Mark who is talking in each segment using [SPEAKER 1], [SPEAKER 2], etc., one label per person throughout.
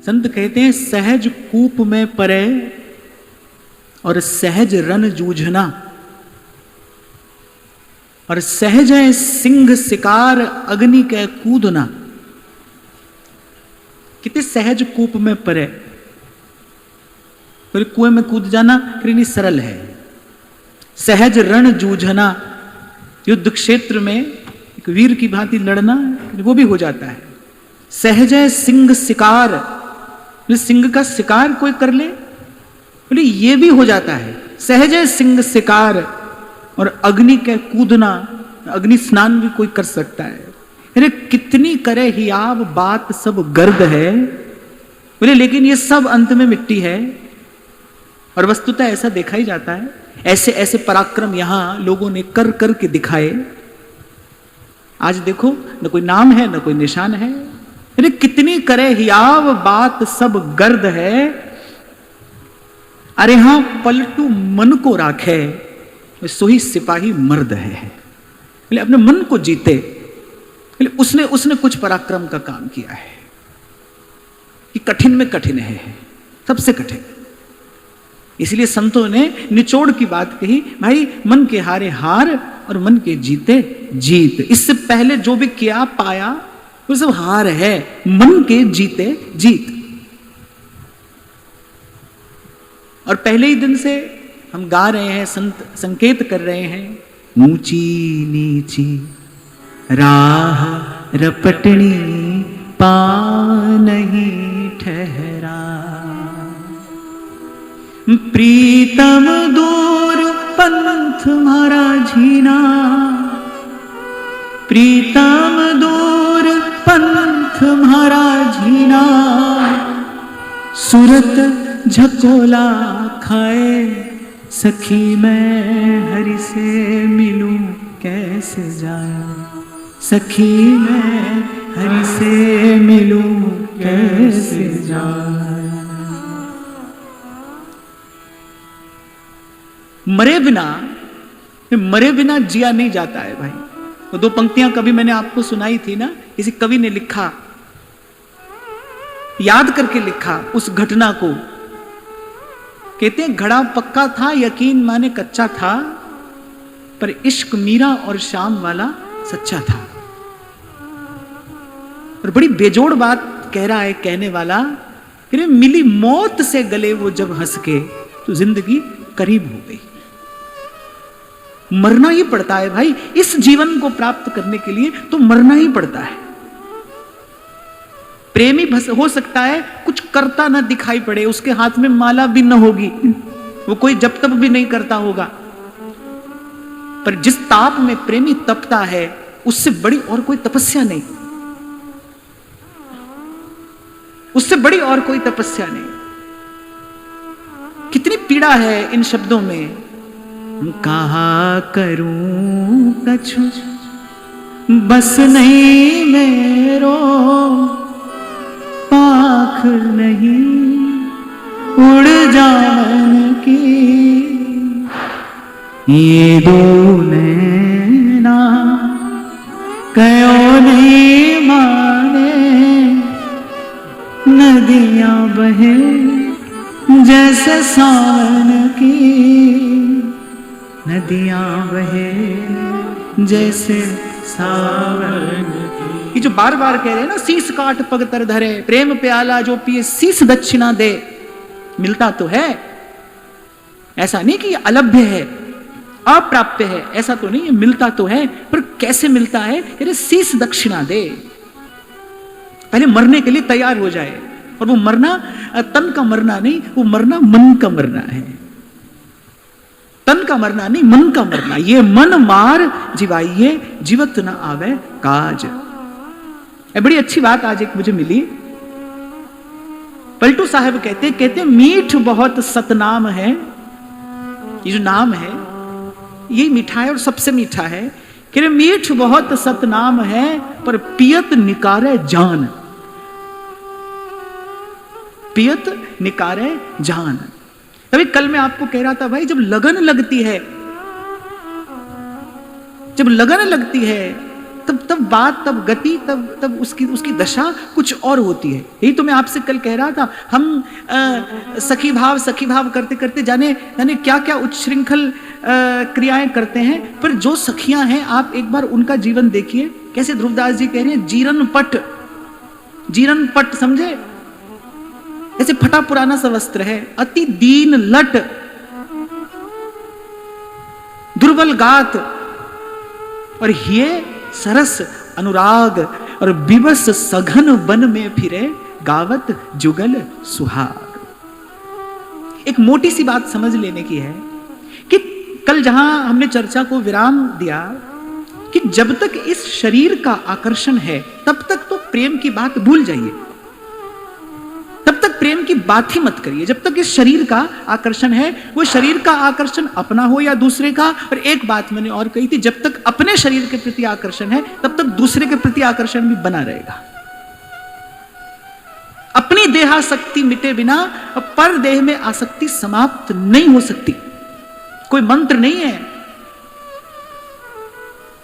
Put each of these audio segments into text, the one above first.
[SPEAKER 1] संत कहते हैं सहज कूप में परे और सहज रन जूझना, और सहज है सिंह शिकार अग्नि के कूदना। कितने सहज कूप में परे, फिर कुएं में कूद जाना कितनी सरल है। सहज रण जूझना, युद्ध क्षेत्र में एक वीर की भांति लड़ना, वो भी हो जाता है। सहज है सिंह शिकार, सिंह का शिकार कोई कर ले, बोले ये भी हो जाता है। सहज है सिंह शिकार, और अग्नि के कूदना, अग्नि स्नान भी कोई कर सकता है। अरे कितनी करे हियाव बात सब गर्द है, बोले लेकिन ये सब अंत में मिट्टी है। और वस्तुतः ऐसा देखा ही जाता है, ऐसे ऐसे पराक्रम यहां लोगों ने कर कर के दिखाए। आज देखो न कोई नाम है न कोई निशान है। अरे कितनी करे हियाव बात सब गर्द है, अरे हां पलटू मन को राखे सोही सिपाही मर्द है। बोले अपने मन को जीते, बोले उसने कुछ पराक्रम का काम किया है। कि कठिन में कठिन है, सबसे कठिन। इसलिए संतों ने निचोड़ की बात कही, भाई मन के हारे हार और मन के जीते जीत। इससे पहले जो भी किया पाया वो सब हार है, मन के जीते जीत। और पहले ही दिन से हम गा रहे हैं, संत संकेत कर रहे हैं, ऊंची नीची राह रपटनी पा नहीं ठहरा, प्रीतम दूर पंथ मारा झीना, प्रीतम दूर पंथ मारा झीना, सूरत झकोला खाए सखी मैं हरि से मिलूं कैसे जाऊं, सखी मैं हरि से मिलूं कैसे जाऊं। मरे बिना जिया नहीं जाता है भाई। वो दो पंक्तियां कभी मैंने आपको सुनाई थी ना, किसी कवि ने लिखा, याद करके लिखा उस घटना को। कहते हैं घड़ा पक्का था यकीन माने कच्चा था, पर इश्क मीरा और शाम वाला सच्चा था। और बड़ी बेजोड़ बात कह रहा है कहने वाला, फिर मिली मौत से गले वो जब हंस के तो जिंदगी करीब हो गई। मरना ही पड़ता है भाई, इस जीवन को प्राप्त करने के लिए तो मरना ही पड़ता है। प्रेमी हो सकता है कुछ करता ना दिखाई पड़े, उसके हाथ में माला भी न होगी, वो कोई जप तप भी नहीं करता होगा, पर जिस ताप में प्रेमी तपता है उससे बड़ी और कोई तपस्या नहीं, उससे बड़ी और कोई तपस्या नहीं। कितनी पीड़ा है इन शब्दों में। कहा करूं कछु बस नहीं मेरो, पाख नहीं उड़ जान की, ये दो नैना कयो नहीं माने, नदियां बहे जैसे सावन की, नदियां बहे जैसे सावन की। ये जो बार बार कह रहे हैं ना, शीस काट पग तर धरे, प्रेम प्याला जो पिए शीस दक्षिणा दे। मिलता तो है, ऐसा नहीं कि अलभ्य है अप्राप्य है, ऐसा तो नहीं है, मिलता तो है, पर कैसे मिलता है? अरे शीस दक्षिणा दे, पहले मरने के लिए तैयार हो जाए। और वो मरना तन का मरना नहीं, वो मरना मन का मरना है। तन का मरना नहीं, मन का मरना। ये मन मार जीवाइए जीवत न आवे काज। बड़ी अच्छी बात आज एक मुझे मिली। पलटू साहब कहते मीठ बहुत सतनाम है। ये जो नाम है ये मीठा है और सबसे मीठा है। कह रहे मीठ बहुत सतनाम है पर पियत निकारे जान, पियत निकारे जान। तभी कल मैं आपको कह रहा था भाई, जब लगन लगती है, जब लगन लगती है तब बात, तब गति, तब उसकी दशा कुछ और होती है। यही तो मैं आपसे कल कह रहा था, हम सखी भाव करते करते जाने क्या क्या उच्छृंखल क्रियाएं करते हैं। पर जो सखियां हैं, आप एक बार उनका जीवन देखिए, कैसे ध्रुवदास जी कह रहे हैं, जीरन पट समझे, ऐसे फटा पुराना सा वस्त्र है, अति दीन लट, दुर्बल गात, और ये सरस अनुराग और विवश सघन वन में फिरे, गावत जुगल सुहाग। एक मोटी सी बात समझ लेने की है कि कल जहां हमने चर्चा को विराम दिया कि जब तक इस शरीर का आकर्षण है तब तक तो प्रेम की बात भूल जाइए, तब तक प्रेम की बात ही मत करिए। जब तक इस शरीर का आकर्षण है, वो शरीर का आकर्षण अपना हो या दूसरे का। और एक बात मैंने और कही थी, जब तक अपने शरीर के प्रति आकर्षण है तब तक दूसरे के प्रति आकर्षण भी बना रहेगा। अपनी देहासक्ति मिटे बिना पर देह में आसक्ति समाप्त नहीं हो सकती। कोई मंत्र नहीं है,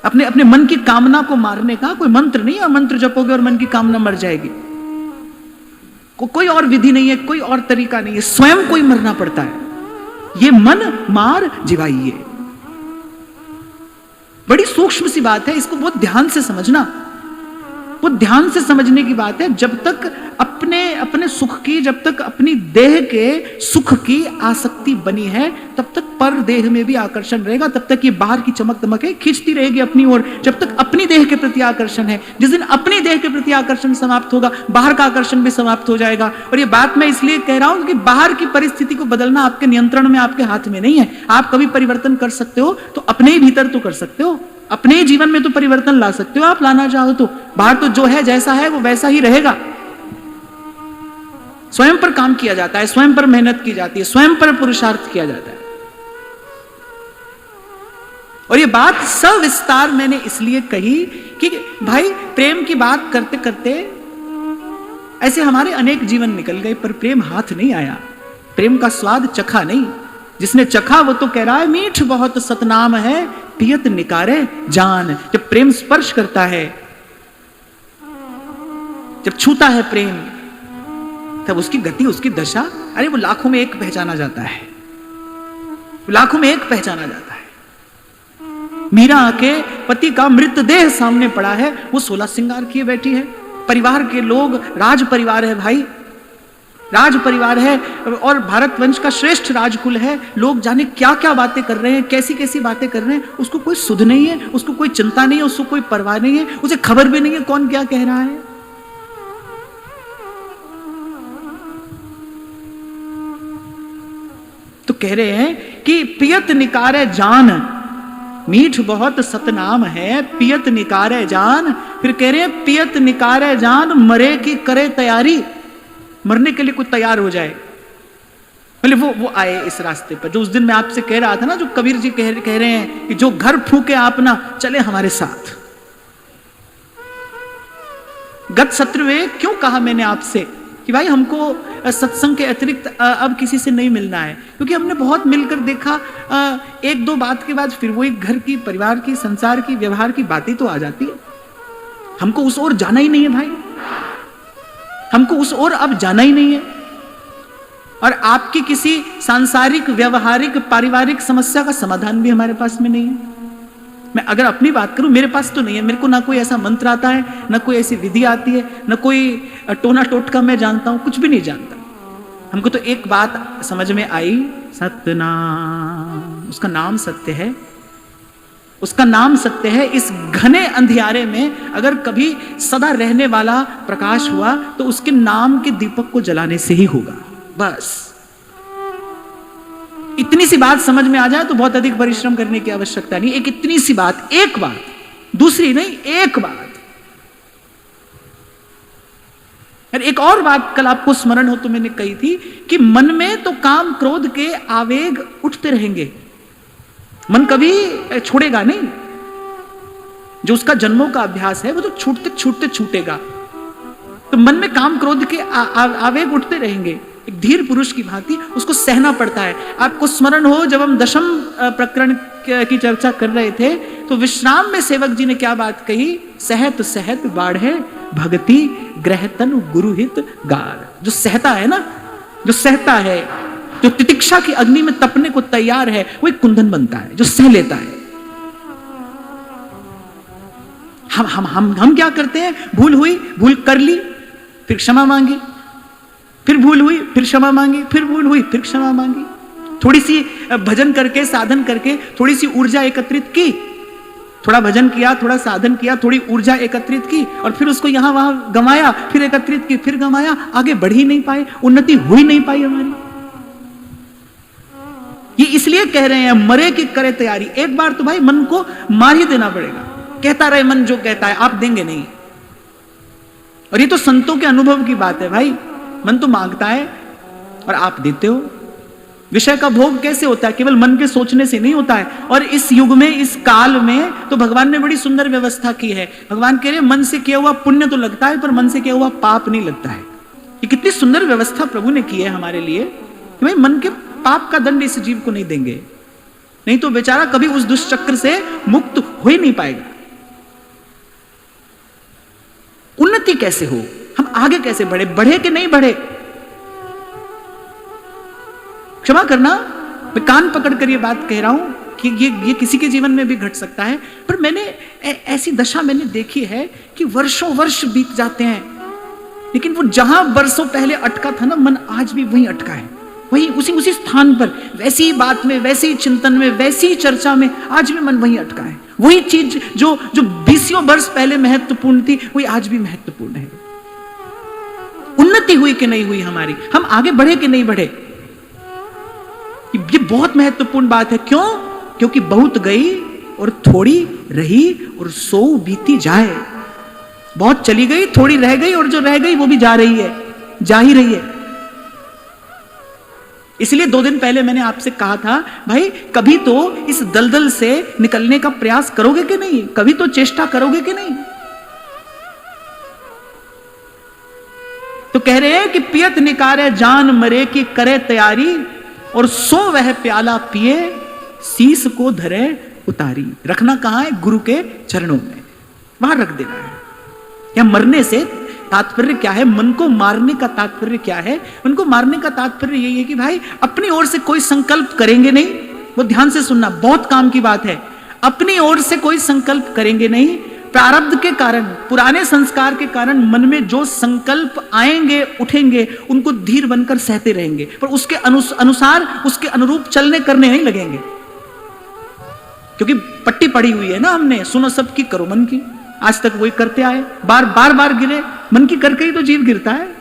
[SPEAKER 1] अपने अपने मन की कामना को मारने का कोई मंत्र नहीं है। मंत्र जपोगे और मन की कामना मर जाएगी, कोई और विधि नहीं है, कोई और तरीका नहीं है, स्वयं कोई मरना पड़ता है। ये मन मार जिवाइए, बड़ी सूक्ष्म सी बात है, इसको बहुत ध्यान से समझना, बहुत ध्यान से समझने की बात है। जब तक अपने सुख की, जब तक अपनी देह के सुख की आसक्ति बनी है, तब तक पर देह में भी आकर्षण रहेगा, तब तक ये बाहर की चमक दमक है खींचती रहेगी अपनी ओर। जब तक अपनी देह के प्रति आकर्षण है, जिस दिन अपनी देह के प्रति आकर्षण समाप्त होगा, बाहर का आकर्षण भी समाप्त हो जाएगा। और ये बात मैं इसलिए कह रहा हूं कि बाहर की परिस्थिति को बदलना आपके नियंत्रण में, आपके हाथ में नहीं है। आप कभी परिवर्तन कर सकते हो तो अपने ही भीतर तो कर सकते हो, अपने जीवन में तो परिवर्तन ला सकते हो आप, लाना चाहो तो। बाहर तो जो है, जैसा है वो वैसा ही रहेगा। स्वयं पर काम किया जाता है, स्वयं पर मेहनत की जाती है, स्वयं पर पुरुषार्थ किया जाता है। और ये बात सविस्तार मैंने इसलिए कही कि भाई प्रेम की बात करते करते ऐसे हमारे अनेक जीवन निकल गए, पर प्रेम हाथ नहीं आया, प्रेम का स्वाद चखा नहीं। जिसने चखा वो तो कह रहा है मीठ बहुत सतनाम है, पियत निकारे जान। जब प्रेम स्पर्श करता है, जब छूता है प्रेम, तब उसकी गति, उसकी दशा, अरे वो लाखों में एक पहचाना जाता है, लाखों में एक पहचाना जाता है। मीरा के पति का मृतदेह सामने पड़ा है, वो 16 श्रृंगार किए बैठी है। परिवार के लोग, राज परिवार है भाई, राज परिवार है, और भारत वंश का श्रेष्ठ राजकुल है। लोग जाने क्या क्या बातें कर रहे हैं, कैसी कैसी बातें कर रहे हैं, उसको कोई सुध नहीं है, उसको कोई चिंता नहीं है, उसको कोई परवाह नहीं है, उसे खबर भी नहीं है कौन क्या कह रहा है। तो कह रहे हैं कि पियत निकारे जान, मीठ बहुत सतनाम है, पियत निकारे जान। फिर कह रहे हैं पियत निकारे जान, मरे की करे तैयारी, मरने के लिए कोई तैयार हो जाए। मतलब वो आए इस रास्ते पर, जो उस दिन मैं आपसे कह रहा था ना, जो कबीर जी कह रहे हैं कि जो घर फूके आप ना, चले हमारे साथ। गत सत्र में क्यों कहा मैंने आपसे कि भाई हमको सत्संग के अतिरिक्त अब किसी से नहीं मिलना है, क्योंकि हमने बहुत मिलकर देखा, एक दो बात के बाद फिर वो एक घर की, परिवार की, संसार की, व्यवहार की बातें तो आ जाती है। हमको उस ओर जाना ही नहीं है भाई, हमको उस ओर अब जाना ही नहीं है। और आपकी किसी सांसारिक, व्यवहारिक, पारिवारिक समस्या का समाधान भी हमारे पास में नहीं है। मैं अगर अपनी बात करूं, मेरे पास तो नहीं है, मेरे को ना कोई ऐसा मंत्र आता है, ना कोई ऐसी विधि आती है, ना कोई टोना टोटका मैं जानता हूं, कुछ भी नहीं जानता। हमको तो एक बात समझ में आई, सतनाम, उसका नाम सत्य है, उसका नाम सत्य है। इस घने अंधियारे में अगर कभी सदा रहने वाला प्रकाश हुआ तो उसके नाम के दीपक को जलाने से ही होगा। बस इतनी सी बात समझ में आ जाए तो बहुत अधिक परिश्रम करने की आवश्यकता नहीं। एक इतनी सी बात, एक बात, दूसरी नहीं, एक बात। एक और बात कल आपको स्मरण हो तो मैंने कही थी कि मन में तो काम क्रोध के आवेग उठते रहेंगे, मन कभी छोड़ेगा नहीं। जो उसका जन्मों का अभ्यास है वो तो छूटते छूटते छूटेगा। तो मन में काम क्रोध के आवेग उठते रहेंगे, एक धीर पुरुष की भांति उसको सहना पड़ता है। आपको स्मरण हो जब हम दशम प्रकरण की चर्चा कर रहे थे तो विश्राम में सेवक जी ने क्या बात कही, सहत सहत बाढ़े भक्ति ग्रहतन गुरुहित गार। जो सहता है ना, जो सहता है, जो तितिक्षा की अग्नि में तपने को तैयार है, वो एक कुंदन बनता है, जो सह लेता है। हम क्या करते हैं, भूल हुई, भूल कर ली, फिर क्षमा मांगी, फिर भूल हुई, फिर क्षमा मांगी, फिर भूल हुई, फिर क्षमा मांगी। थोड़ी सी भजन करके, साधन करके थोड़ी सी ऊर्जा एकत्रित की, थोड़ा भजन किया, थोड़ा साधन किया, थोड़ी ऊर्जा एकत्रित की और फिर उसको यहां वहां गंवाया, फिर एकत्रित की, फिर गंवाया, आगे बढ़ ही नहीं पाए, उन्नति हुई नहीं पाई हमारी। ये इसलिए कह रहे हैं मरे की करे तैयारी। एक बार तो भाई मन को मार ही देना पड़ेगा। कहता रहे मन जो कहता है, आप देंगे नहीं। और ये तो संतों के अनुभव की बात है भाई। मन तो मांगता है और आप देते हो। विषय का भोग कैसे होता है, केवल मन के सोचने से नहीं होता है। और इस युग में, इस काल में तो भगवान ने बड़ी सुंदर व्यवस्था की है। भगवान कह रहे मन से किया हुआ पुण्य तो लगता है, पर मन से किया हुआ पाप नहीं लगता है। ये कितनी सुंदर व्यवस्था प्रभु ने की है हमारे लिए कि भाई मन के पाप का दंड इस जीव को नहीं देंगे, नहीं तो बेचारा कभी उस दुष्चक्र से मुक्त हो ही नहीं पाएगा। उन्नति कैसे हो, हम आगे कैसे बढ़े, बढ़े कि नहीं बढ़े। क्षमा करना, मैं कान पकड़कर ये बात कह रहा हूं कि ये किसी के जीवन में भी घट सकता है, पर मैंने ऐसी दशा मैंने देखी है कि वर्षों वर्ष बीत जाते हैं, लेकिन वो जहां वर्षों पहले अटका था ना, मन आज भी वहीं अटका है, वही उसी स्थान पर, वैसी बात में, वैसे ही चिंतन में, वैसी ही चर्चा में, आज भी मन वहीं अटका है। वही चीज जो 20 वर्ष पहले महत्वपूर्ण थी, वही आज भी महत्वपूर्ण है। उन्नति हुई कि नहीं हुई हमारी, हम आगे बढ़े कि नहीं बढ़े, ये बहुत महत्वपूर्ण बात है। क्यों? क्योंकि बहुत गई और थोड़ी रही और सो बीती जाए। बहुत चली गई, थोड़ी रह गई, और जो रह गई वो भी जा रही है, जा ही रही है। इसलिए 2 दिन पहले मैंने आपसे कहा था, भाई कभी तो इस दलदल से निकलने का प्रयास करोगे कि नहीं, कभी तो चेष्टा करोगे कि नहीं। तो कह रहे हैं कि पियत निकारे जान मरे की करे तैयारी, और सो वह प्याला पिए शीस को धरे उतारी। रखना कहां है? गुरु के चरणों में, वहां रख देना है। या मरने से तात्पर्य क्या है, मन को मारने का तात्पर्य क्या है? उनको मारने का तात्पर्य यही है कि भाई अपनी ओर से कोई संकल्प करेंगे नहीं। वो ध्यान से सुनना, बहुत काम की बात है। अपनी ओर से कोई संकल्प करेंगे नहीं। प्रारब्ध के कारण, पुराने संस्कार के कारण मन में जो संकल्प आएंगे, उठेंगे, उनको धीर बनकर सहते रहेंगे, पर उसके अनुसार, उसके अनुरूप चलने करने नहीं लगेंगे। क्योंकि पट्टी पड़ी हुई है ना हमने, सुनो सबकी करो मन की। आज तक वही करते आए, बार गिरे, मन की करके ही तो जीव गिरता है।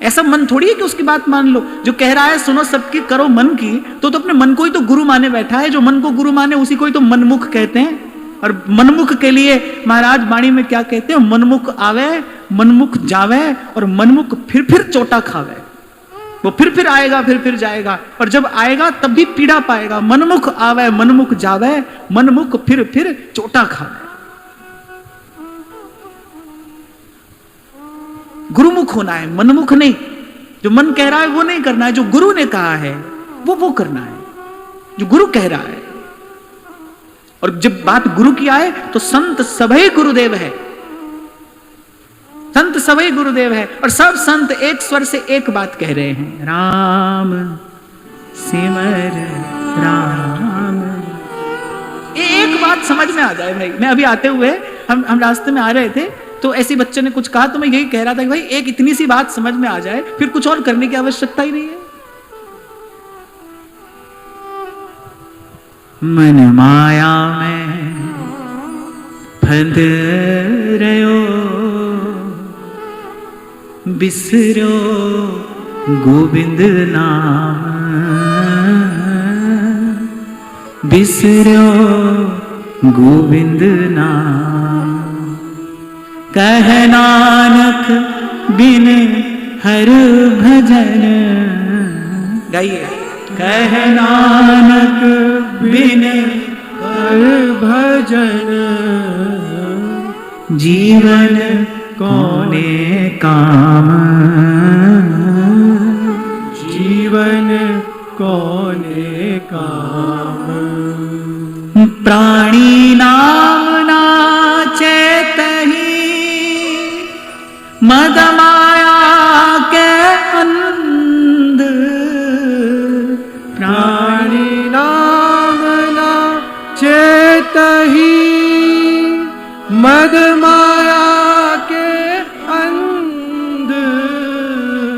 [SPEAKER 1] ऐसा मन थोड़ी है कि उसकी बात मान लो। जो कह रहा है सुनो सबकी करो मन की, तो अपने मन को ही तो गुरु माने बैठा है। जो मन को गुरु माने उसी को ही तो मनमुख कहते हैं। और मनमुख के लिए महाराज वाणी में क्या कहते हैं? मनमुख आवे, मनमुख जावे, और मनमुख फिर चोटा खावे। वो फिर आएगा, फिर जाएगा, और जब आएगा तब भी पीड़ा पाएगा। मनमुख आवे, मनमुख जावे, मनमुख फिर चोटा खावे। गुरुमुख होना है, मनमुख नहीं। जो मन कह रहा है वो नहीं करना है, जो गुरु ने कहा है वो करना है, जो गुरु कह रहा है। और जब बात गुरु की आए तो संत सभई गुरुदेव है, संत सभई गुरुदेव है। और सब संत एक स्वर से एक बात कह रहे हैं, राम सिमर राम। एक बात समझ में आ जाए भाई। मैं अभी आते हुए हम रास्ते में आ रहे थे, तो ऐसी बच्चे ने कुछ कहा, तो मैं यही कह रहा था कि भाई एक इतनी सी बात समझ में आ जाए, फिर कुछ और करने की आवश्यकता ही नहीं है। मन माया में फंद रयो, बिसरो गोविंद नाम, बिसरो गोविंद नाम। कह नानक बिन हर भजन, गाइए। कह नानक बिन हर भजन, जीवन कोने काम,
[SPEAKER 2] जीवन कोने काम।
[SPEAKER 1] प्राणी नाम नाचेतहि मद माया के अंध,
[SPEAKER 2] प्राणी नाम नाचेतहि मद माया के अंध।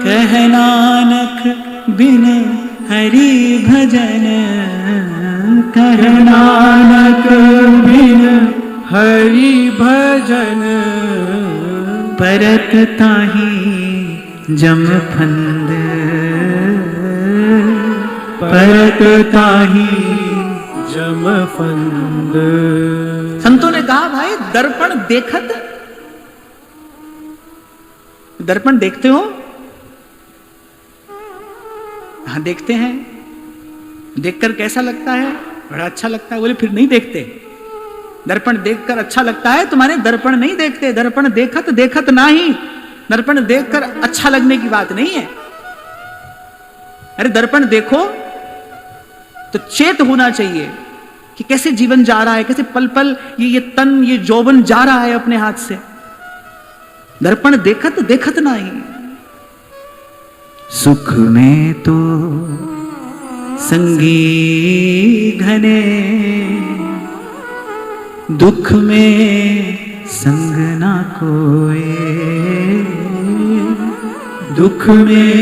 [SPEAKER 1] कह नानक बिन हरि भजन, कह
[SPEAKER 2] नानक बिन हरि भजन।
[SPEAKER 1] परत ताहि जम फंद, परत ताहि
[SPEAKER 2] जम फंद।
[SPEAKER 1] संतों ने कहा भाई दर्पण देखत, दर्पण देखते हो? हाँ देखते हैं। देखकर कैसा लगता है? बड़ा अच्छा लगता है। बोले फिर नहीं देखते? दर्पण देखकर अच्छा लगता है तुम्हारे? दर्पण नहीं देखते। दर्पण देखत देखत नहीं, दर्पण देखकर अच्छा लगने की बात नहीं है। अरे दर्पण देखो तो चेत होना चाहिए कि कैसे जीवन जा रहा है, कैसे पल पल ये तन ये यौवन जा रहा है अपने हाथ से। दर्पण देखत देखत नहीं। सुख में तो संगी घने, दुख में संग ना कोई, दुख में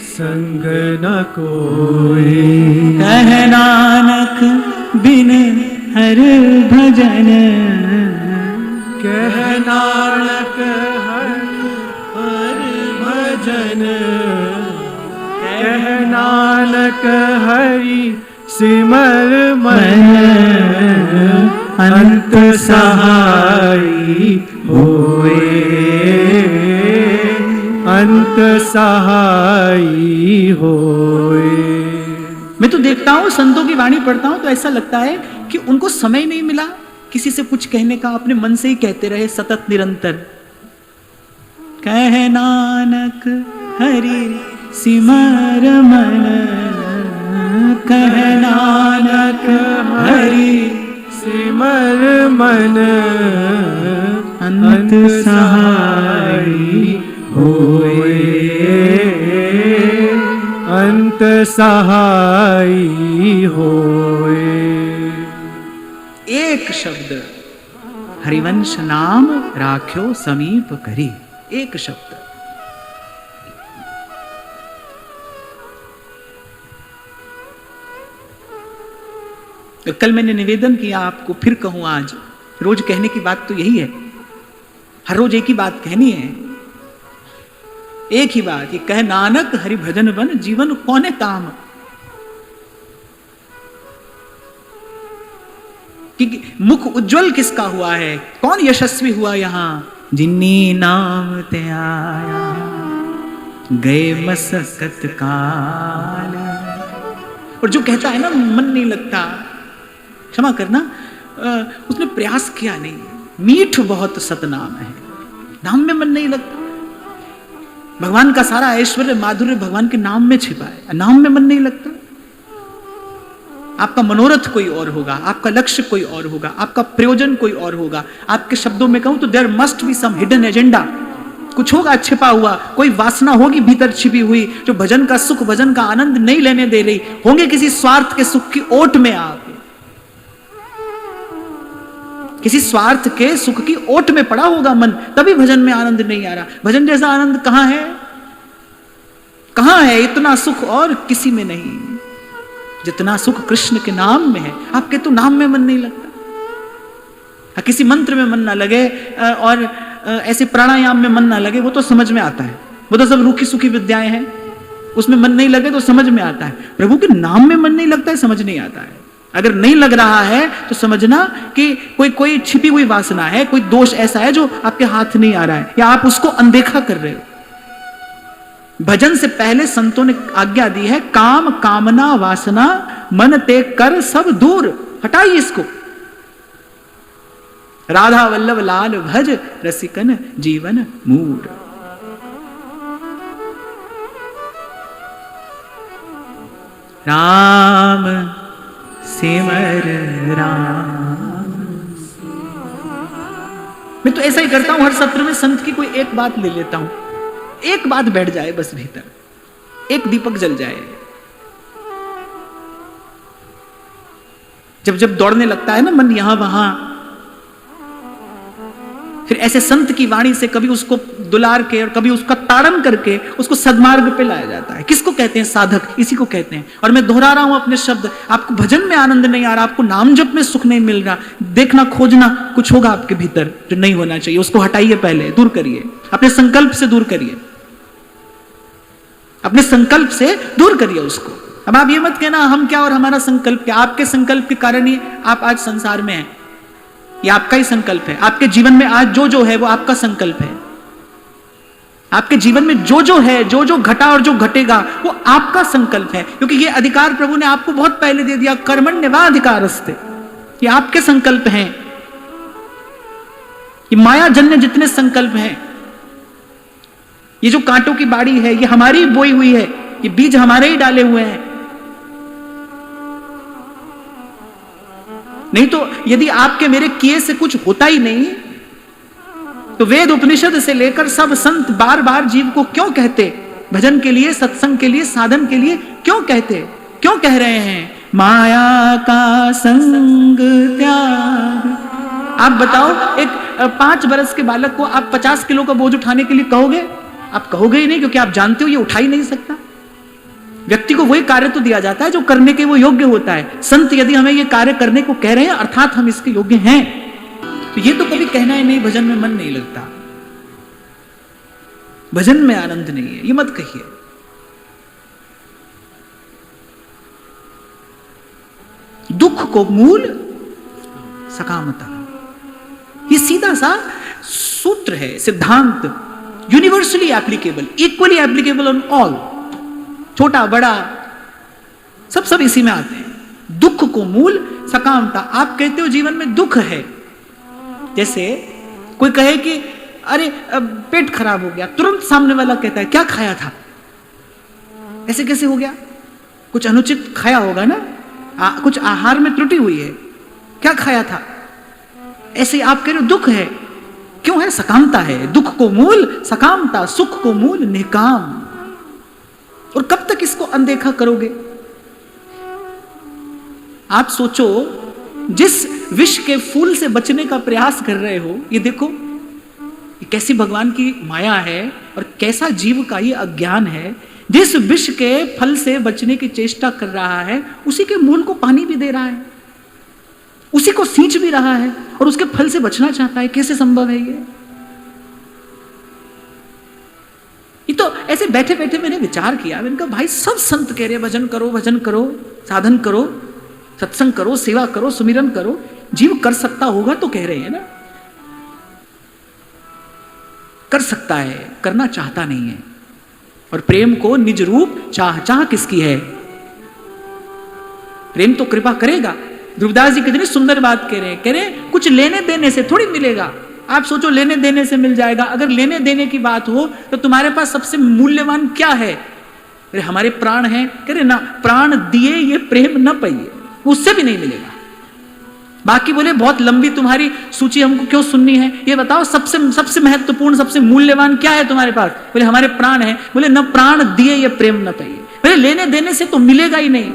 [SPEAKER 2] संग न कोई।
[SPEAKER 1] कह नानक बिन हर भजन,
[SPEAKER 2] कह नानक हर भजन। कह नानक हरि सिमर मन, अंत सहाई होए, अंत सहाई होए।
[SPEAKER 1] मैं तो देखता हूं संतों की वाणी पढ़ता हूं तो ऐसा लगता है कि उनको समय नहीं मिला किसी से कुछ कहने का, अपने मन से ही कहते रहे सतत निरंतर। कह नानक हरि सिमर मन, कह नानक हरि
[SPEAKER 2] सिमर मन,
[SPEAKER 1] अंत सहाई
[SPEAKER 2] होए, अंत सहाई होए।
[SPEAKER 1] एक शब्द हरिवंश नाम राख्यो समीप करी, एक शब्द। कल मैंने निवेदन किया आपको, फिर कहूं आज, रोज कहने की बात तो यही है। हर रोज एक ही बात कहनी है, एक ही बात, ये कह नानक हरि भजन बन, जीवन कौने काम। कि मुख उज्जवल किसका हुआ है, कौन यशस्वी हुआ यहां? जिन्नी नाम ते आया गए मसकत काल। और जो कहता है ना मन नहीं लगता, क्षमा करना, उसने प्रयास किया नहीं। मीठ बहुत सतनाम है, नाम में मन नहीं लगता। भगवान का सारा ऐश्वर्य माधुर्य भगवान के नाम में छिपा है, नाम में मन नहीं लगता। आपका मनोरथ कोई और होगा, आपका लक्ष्य कोई और होगा, आपका प्रयोजन कोई और होगा। आपके शब्दों में कहूं तो there must be some hidden agenda, कुछ होगा छिपा हुआ, कोई वासना होगी भीतर छिपी हुई जो भजन का सुख, भजन का आनंद नहीं लेने दे रही। होंगे किसी स्वार्थ के सुख की ओट में, आप किसी स्वार्थ के सुख की ओट में पड़ा होगा मन, तभी भजन में आनंद नहीं आ रहा। भजन जैसा आनंद कहां है? कहां है इतना सुख? और किसी में नहीं, जितना सुख कृष्ण के नाम में है। आपके तो नाम में मन नहीं लगता, किसी मंत्र में मन ना लगे और ऐसे प्राणायाम में मन ना लगे, वो तो समझ में आता है, वो तो सब रूखी सूखी विद्याएं हैं, उसमें मन नहीं लगे तो समझ में आता है। प्रभु के नाम में मन नहीं लगता है, समझ नहीं आता है। अगर नहीं लग रहा है तो समझना कि कोई छिपी हुई वासना है, कोई दोष ऐसा है जो आपके हाथ नहीं आ रहा है, या आप उसको अनदेखा कर रहे हो। भजन से पहले संतों ने आज्ञा दी है, काम कामना वासना मन ते कर सब दूर, हटाइए इसको। राधा वल्लभ लाल भज रसिकन जीवन मूड। राम सिमर राम। मैं तो ऐसा ही करता हूं, हर सत्र में संत की कोई एक बात ले लेता हूं, एक बात बैठ जाए बस भीतर, एक दीपक जल जाए। जब जब दौड़ने लगता है ना मन यहां वहां, फिर ऐसे संत की वाणी से कभी उसको दुलार के और कभी उसका ताड़न करके उसको सद्मार्ग पे लाया जाता है। किसको कहते हैं? साधक, इसी को कहते हैं। और मैं दोहरा रहा हूं अपने शब्द, आपको भजन में आनंद नहीं आ रहा, आपको नाम जप में सुख नहीं मिल रहा, देखना खोजना कुछ होगा आपके भीतर जो नहीं होना चाहिए, उसको हटाइए, पहले दूर करिए, अपने संकल्प से दूर करिए, अपने संकल्प से दूर करिए उसको। अब आप ये मत कहना हम क्या और हमारा संकल्प क्या, आपके संकल्प के कारण ही आप आज संसार में हैं, ये आपका ही संकल्प है। आपके जीवन में आज जो जो है वो आपका संकल्प है। आपके जीवन में जो जो है, जो जो घटा और जो घटेगा वो आपका संकल्प है, क्योंकि ये अधिकार प्रभु ने आपको बहुत पहले दे दिया, कर्मण्येवाधिकारस्ते, ये आपके संकल्प हैं। ये माया जन्य जितने संकल्प हैं, ये जो कांटों की बाड़ी है ये हमारी बोई हुई है, ये बीज हमारे ही डाले हुए हैं। नहीं तो यदि आपके मेरे किए से कुछ होता ही नहीं तो वेद उपनिषद से लेकर सब संत बार बार जीव को क्यों कहते, भजन के लिए, सत्संग के लिए, साधन के लिए क्यों कहते, क्यों कह रहे हैं माया का संग त्याग। आप बताओ, एक 5 बरस के बालक को आप 50 किलो का बोझ उठाने के लिए कहोगे? आप कहोगे ही नहीं, क्योंकि आप जानते हो ये उठा ही नहीं सकता। व्यक्ति को वही कार्य तो दिया जाता है जो करने के वो योग्य होता है। संत यदि हमें ये कार्य करने को कह रहे हैं अर्थात हम इसके योग्य हैं, तो ये तो कभी कहना है नहीं भजन में मन नहीं लगता, भजन में आनंद नहीं है, ये मत कहिए। दुख को मूल सकामता, ये सीधा सा सूत्र है, सिद्धांत, universally applicable, equally applicable on all, छोटा बड़ा सब इसी में आते हैं। दुख को मूल सकामता। आप कहते हो जीवन में दुख है, जैसे कोई कहे कि अरे पेट खराब हो गया, तुरंत सामने वाला कहता है क्या खाया था? ऐसे कैसे हो गया? कुछ अनुचित खाया होगा ना, कुछ आहार में त्रुटि हुई है, क्या खाया था? ऐसे आप कह रहे हो दुख है, क्यों है? सकामता है। दुख को मूल सकामता, सुख को मूल निकाम। और कब तक इसको अनदेखा करोगे? आप सोचो, जिस विष के फूल से बचने का प्रयास कर रहे हो, ये देखो ये कैसी भगवान की माया है और कैसा जीव का ये अज्ञान है। जिस विष के फल से बचने की चेष्टा कर रहा है उसी के मूल को पानी भी दे रहा है, उसी को सींच भी रहा है और उसके फल से बचना चाहता है। कैसे संभव है ये? ये तो ऐसे बैठे बैठे मैंने विचार किया, मैंने कहा भाई सब संत कह रहे भजन करो, भजन करो, साधन करो, सत्संग करो, सेवा करो, सुमिरन करो, जीव कर सकता होगा तो कह रहे हैं ना, कर सकता है, करना चाहता नहीं है। और प्रेम को निज रूप चाह किसकी है? प्रेम तो कृपा करेगा। ध्रुवदास जी कितनी सुंदर बात कह रहे हैं कुछ लेने देने से थोड़ी मिलेगा। आप सोचो लेने देने से मिल जाएगा? अगर लेने देने की बात हो तो तुम्हारे पास सबसे मूल्यवान क्या है? अरे हमारे प्राण हैं। कह रहे ना, प्राण दिए ये प्रेम न पाइए, उससे भी नहीं मिलेगा। बाकी बोले बहुत लंबी तुम्हारी सूची हमको क्यों सुननी है, ये बताओ सबसे महत्वपूर्ण, सबसे मूल्यवान क्या है तुम्हारे पास? बोले हमारे प्राण हैं। बोले न प्राण दिए ये प्रेम न पाइए। बोले लेने देने से तो मिलेगा ही नहीं।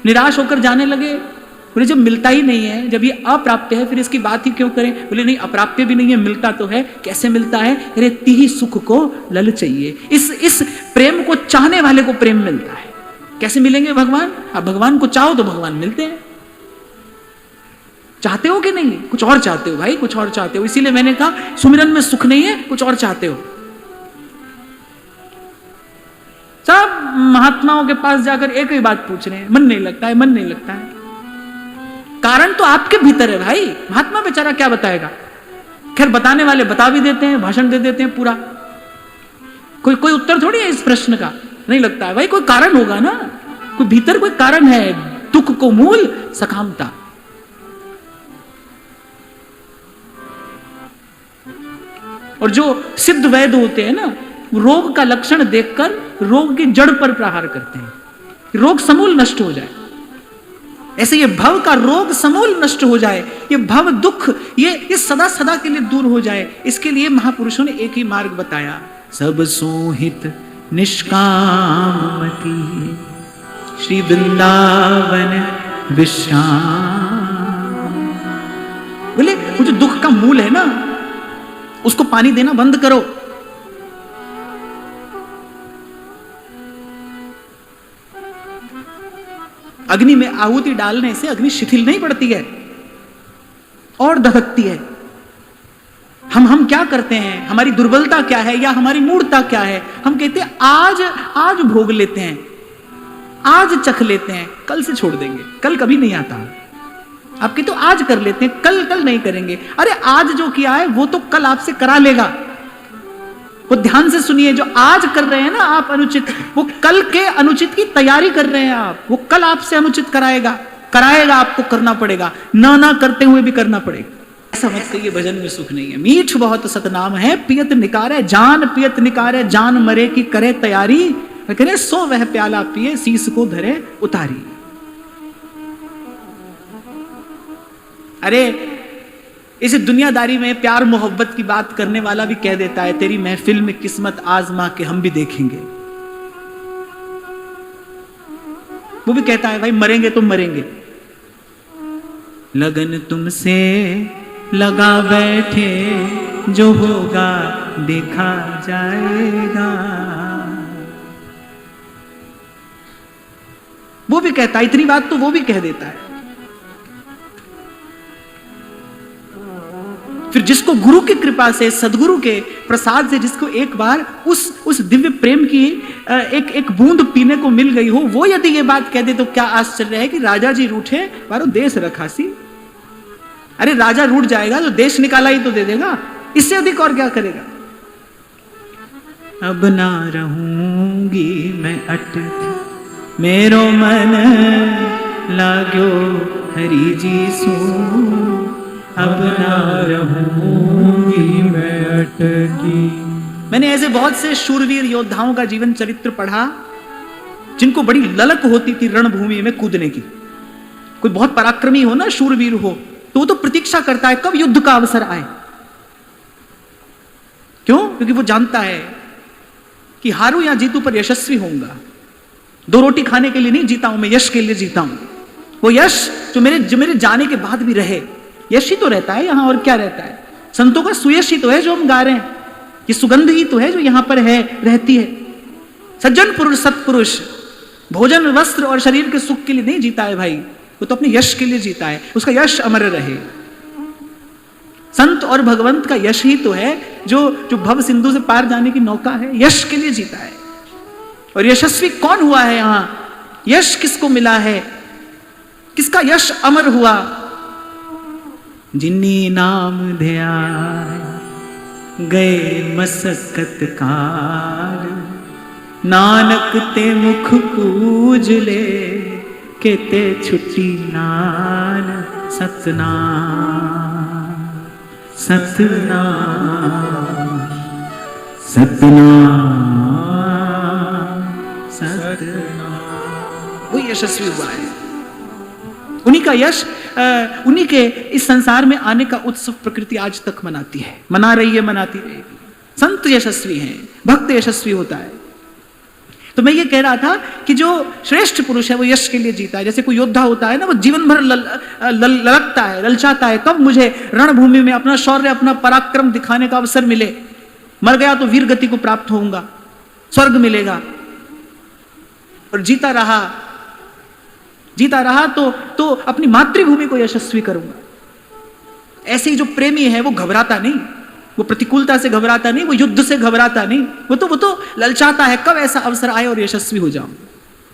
[SPEAKER 1] निराश होकर जाने लगे। बोले जब मिलता ही नहीं है, जब ये अप्राप्य है, फिर इसकी बात ही क्यों करें? बोले नहीं, अप्राप्य भी नहीं है, मिलता तो है। कैसे मिलता है? अरे तिहि सुख को लल चाहिए। इस प्रेम को चाहने वाले को प्रेम मिलता है। कैसे मिलेंगे भगवान? आप भगवान को चाहो तो भगवान मिलते हैं। चाहते हो कि नहीं? कुछ और चाहते हो भाई, कुछ और चाहते हो। इसीलिए मैंने कहा सुमिरन में सुख नहीं है, कुछ और चाहते हो। सब महात्माओं के पास जाकर एक ही बात पूछ रहे हैं, मन नहीं लगता है, मन नहीं लगता है। कारण तो आपके भीतर है भाई। महात्मा बेचारा क्या बताएगा? खैर बताने वाले बता भी देते हैं, भाषण दे देते हैं पूरा। कोई उत्तर थोड़ी है इस प्रश्न का। नहीं लगता है भाई, कोई कारण होगा ना, कोई भीतर कोई कारण है। दुख को मूल सकामता। और जो सिद्ध वैद्य होते हैं ना, रोग का लक्षण देखकर रोग की जड़ पर प्रहार करते हैं, रोग समूल नष्ट हो जाए। ऐसे ये भव का रोग समूल नष्ट हो जाए, ये भव दुख ये सदा सदा के लिए दूर हो जाए, इसके लिए महापुरुषों ने एक ही मार्ग बताया, सब सोहित निष्कामती श्री वृंदावन विश्राम। बोले वो जो दुख का मूल है ना, उसको पानी देना बंद करो। अग्नि में आहुति डालने से अग्नि शिथिल नहीं पड़ती है और दहकती है। हम क्या करते हैं, हमारी दुर्बलता क्या है या हमारी मूढ़ता क्या है, हम कहते हैं आज भोग लेते हैं, आज चख लेते हैं, कल से छोड़ देंगे, कल कभी नहीं आता। आप कहते हो आज कर लेते हैं, कल नहीं करेंगे। अरे आज जो किया है वो तो कल आपसे करा लेगा। वो ध्यान से सुनिए, जो आज कर रहे हैं ना आप अनुचित, वो कल के अनुचित की तैयारी कर रहे हैं आप। वो कल आपसे अनुचित कराएगा, आपको करना पड़ेगा, ना करते हुए भी करना पड़ेगा। ऐसा मत कहिए भजन में सुख नहीं है। मीठ बहुत सतनाम है, पियत निकारे जान, पियत निकारे जान, मरे की करे तैयारी, करे सो वह प्याला पिए, शीस को धरे उतारी। अरे इस दुनियादारी में प्यार मोहब्बत की बात करने वाला भी कह देता है, तेरी महफिल में किस्मत आजमा के हम भी देखेंगे। वो भी कहता है भाई मरेंगे तो मरेंगे, लगन तुमसे लगा बैठे, जो होगा देखा जाएगा। वो भी कहता है, इतनी बात तो वो भी कह देता है। फिर जिसको गुरु की कृपा से, सदगुरु के प्रसाद से, जिसको एक बार उस दिव्य प्रेम की एक बूंद पीने को मिल गई हो, वो यदि ये बात कह दे तो क्या आश्चर्य है कि राजा जी रूठे मारो देश रखासी। अरे राजा रूठ जाएगा तो देश निकाला ही तो दे देगा, इससे अधिक और क्या करेगा। अब ना रहूंगी मैं अटकी, मेरो मन लाग्यो हरि जी सो, अब ना रहूंगी मैं अटकी। मैंने ऐसे बहुत से शूरवीर योद्धाओं का जीवन चरित्र पढ़ा जिनको बड़ी ललक होती थी रणभूमि में कूदने की। कोई बहुत पराक्रमी हो ना, शूरवीर हो, तो वो तो प्रतीक्षा करता है कब युद्ध का अवसर आए। क्यों? क्योंकि वो जानता है कि हारू या जीतू पर यशस्वी होऊंगा। दो रोटी खाने के लिए नहीं जीता हूं मैं, यश के लिए जीता हूं। वो यश जो मेरे जाने के बाद भी रहे, यश ही तो रहता है यहां, और क्या रहता है। संतों का सुयश ही तो है जो हम गा रहे हैं, ये सुगंध ही तो है जो यहां पर है, रहती है। सज्जन पुरुष, सत्पुरुष भोजन वस्त्र और शरीर के सुख के लिए नहीं जीता है भाई, वो तो अपने यश के लिए जीता है, उसका यश अमर रहे। संत और भगवंत का यश ही तो है जो भव सिंधु से पार जाने की नौका है, यश के लिए जीता है। और यशस्वी कौन हुआ है यहां, यश किसको मिला है, किसका यश अमर हुआ। जिन्नी नाम ध्यान गए मसकत काल, नानक ते मुख पूज ले, केते छुट्टी नान सतनाम, सतनाम, सतनाम, सतनाम। वो यशस्वी हुआ है। उन्हीं का यश, उन्हीं के इस संसार में आने का उत्सव प्रकृति आज तक मनाती है, मना रही है, मनाती रहेगी। संत यशस्वी हैं, भक्त यशस्वी होता है। तो मैं ये कह रहा था कि जो श्रेष्ठ पुरुष है वो यश के लिए जीता है। जैसे कोई योद्धा होता है ना, वो जीवन भर ललकता है, ललचाता है, कब मुझे रणभूमि में अपना शौर्य, अपना पराक्रम दिखाने का अवसर मिले। मर गया तो वीर गति को प्राप्त होऊंगा, स्वर्ग मिलेगा। और जीता रहा तो अपनी मातृभूमि को यशस्वी करूंगा। ऐसे ही जो प्रेमी है वो घबराता नहीं, वो प्रतिकूलता से घबराता नहीं, वो युद्ध से घबराता नहीं, वो तो ललचाता है कब ऐसा अवसर आए और यशस्वी हो जाऊं।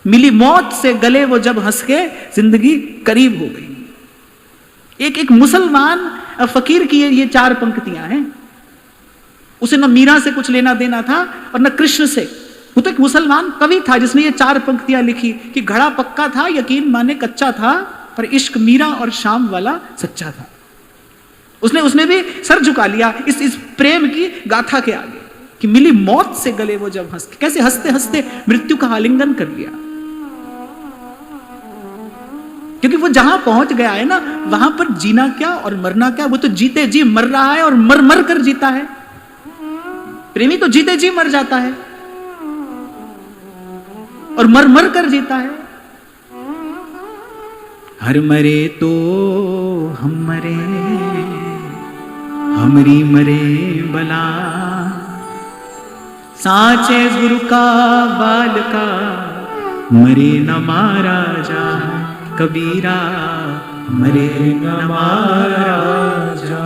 [SPEAKER 1] मिली मौत से गले वो जब हंस के, जिंदगी करीब हो गई। एक मुसलमान फकीर की ये 4 पंक्तियां हैं। उसे न मीरा से कुछ लेना देना था और न कृष्ण से। वो तो एक मुसलमान कवि था जिसने ये 4 पंक्तियां लिखी कि घड़ा पक्का था, यकीन माने कच्चा था, पर इश्क मीरा और शाम वाला सच्चा था। उसने उसने भी सर झुका लिया इस प्रेम की गाथा के आगे कि मिली मौत से गले वो जब हंस, कैसे हंसते हंसते मृत्यु का आलिंगन कर लिया। क्योंकि वो जहां पहुंच गया है ना, वहां पर जीना क्या और मरना क्या, वो तो जीते जी मर रहा है और मर मर कर जीता है। प्रेमी तो जीते जी मर जाता है और मर मर कर जीता है। हर मरे तो हम मरे, हमरी मरे बला, साचे गुरु का बाल का, मरे न मारा जा कबीरा, मरे न मारा जा।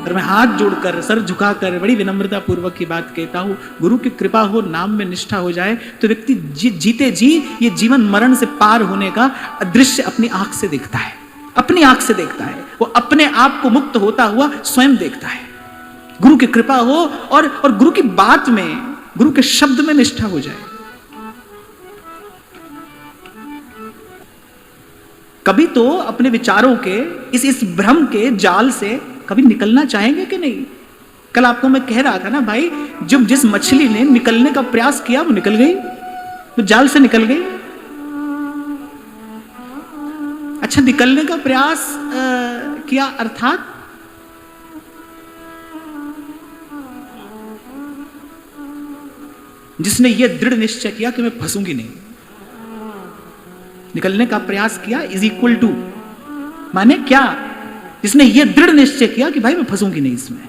[SPEAKER 1] और मैं हाथ जोड़कर सर झुकाकर बड़ी विनम्रता पूर्वक की बात कहता हूं, गुरु की कृपा हो, नाम में निष्ठा हो जाए तो व्यक्ति जीते जी ये जीवन मरण से पार होने का दृश्य अपनी आंख से देखता है, अपनी आंख से देखता है। वो अपने आप को मुक्त होता हुआ स्वयं देखता है। गुरु की कृपा हो और गुरु की बात में, गुरु के शब्द में निष्ठा हो जाए। कभी तो अपने विचारों के इस भ्रम के जाल से कभी निकलना चाहेंगे कि नहीं? कल आपको मैं कह रहा था ना भाई, जब जिस मछली ने निकलने का प्रयास किया वो निकल गई, वो जाल से निकल गई। अच्छा, निकलने का प्रयास किया अर्थात जिसने ये दृढ़ निश्चय किया कि मैं फंसूंगी नहीं, निकलने का प्रयास किया इज इक्वल टू माने क्या? जिसने ये दृढ़ निश्चय किया कि भाई मैं फंसूंगी नहीं इसमें।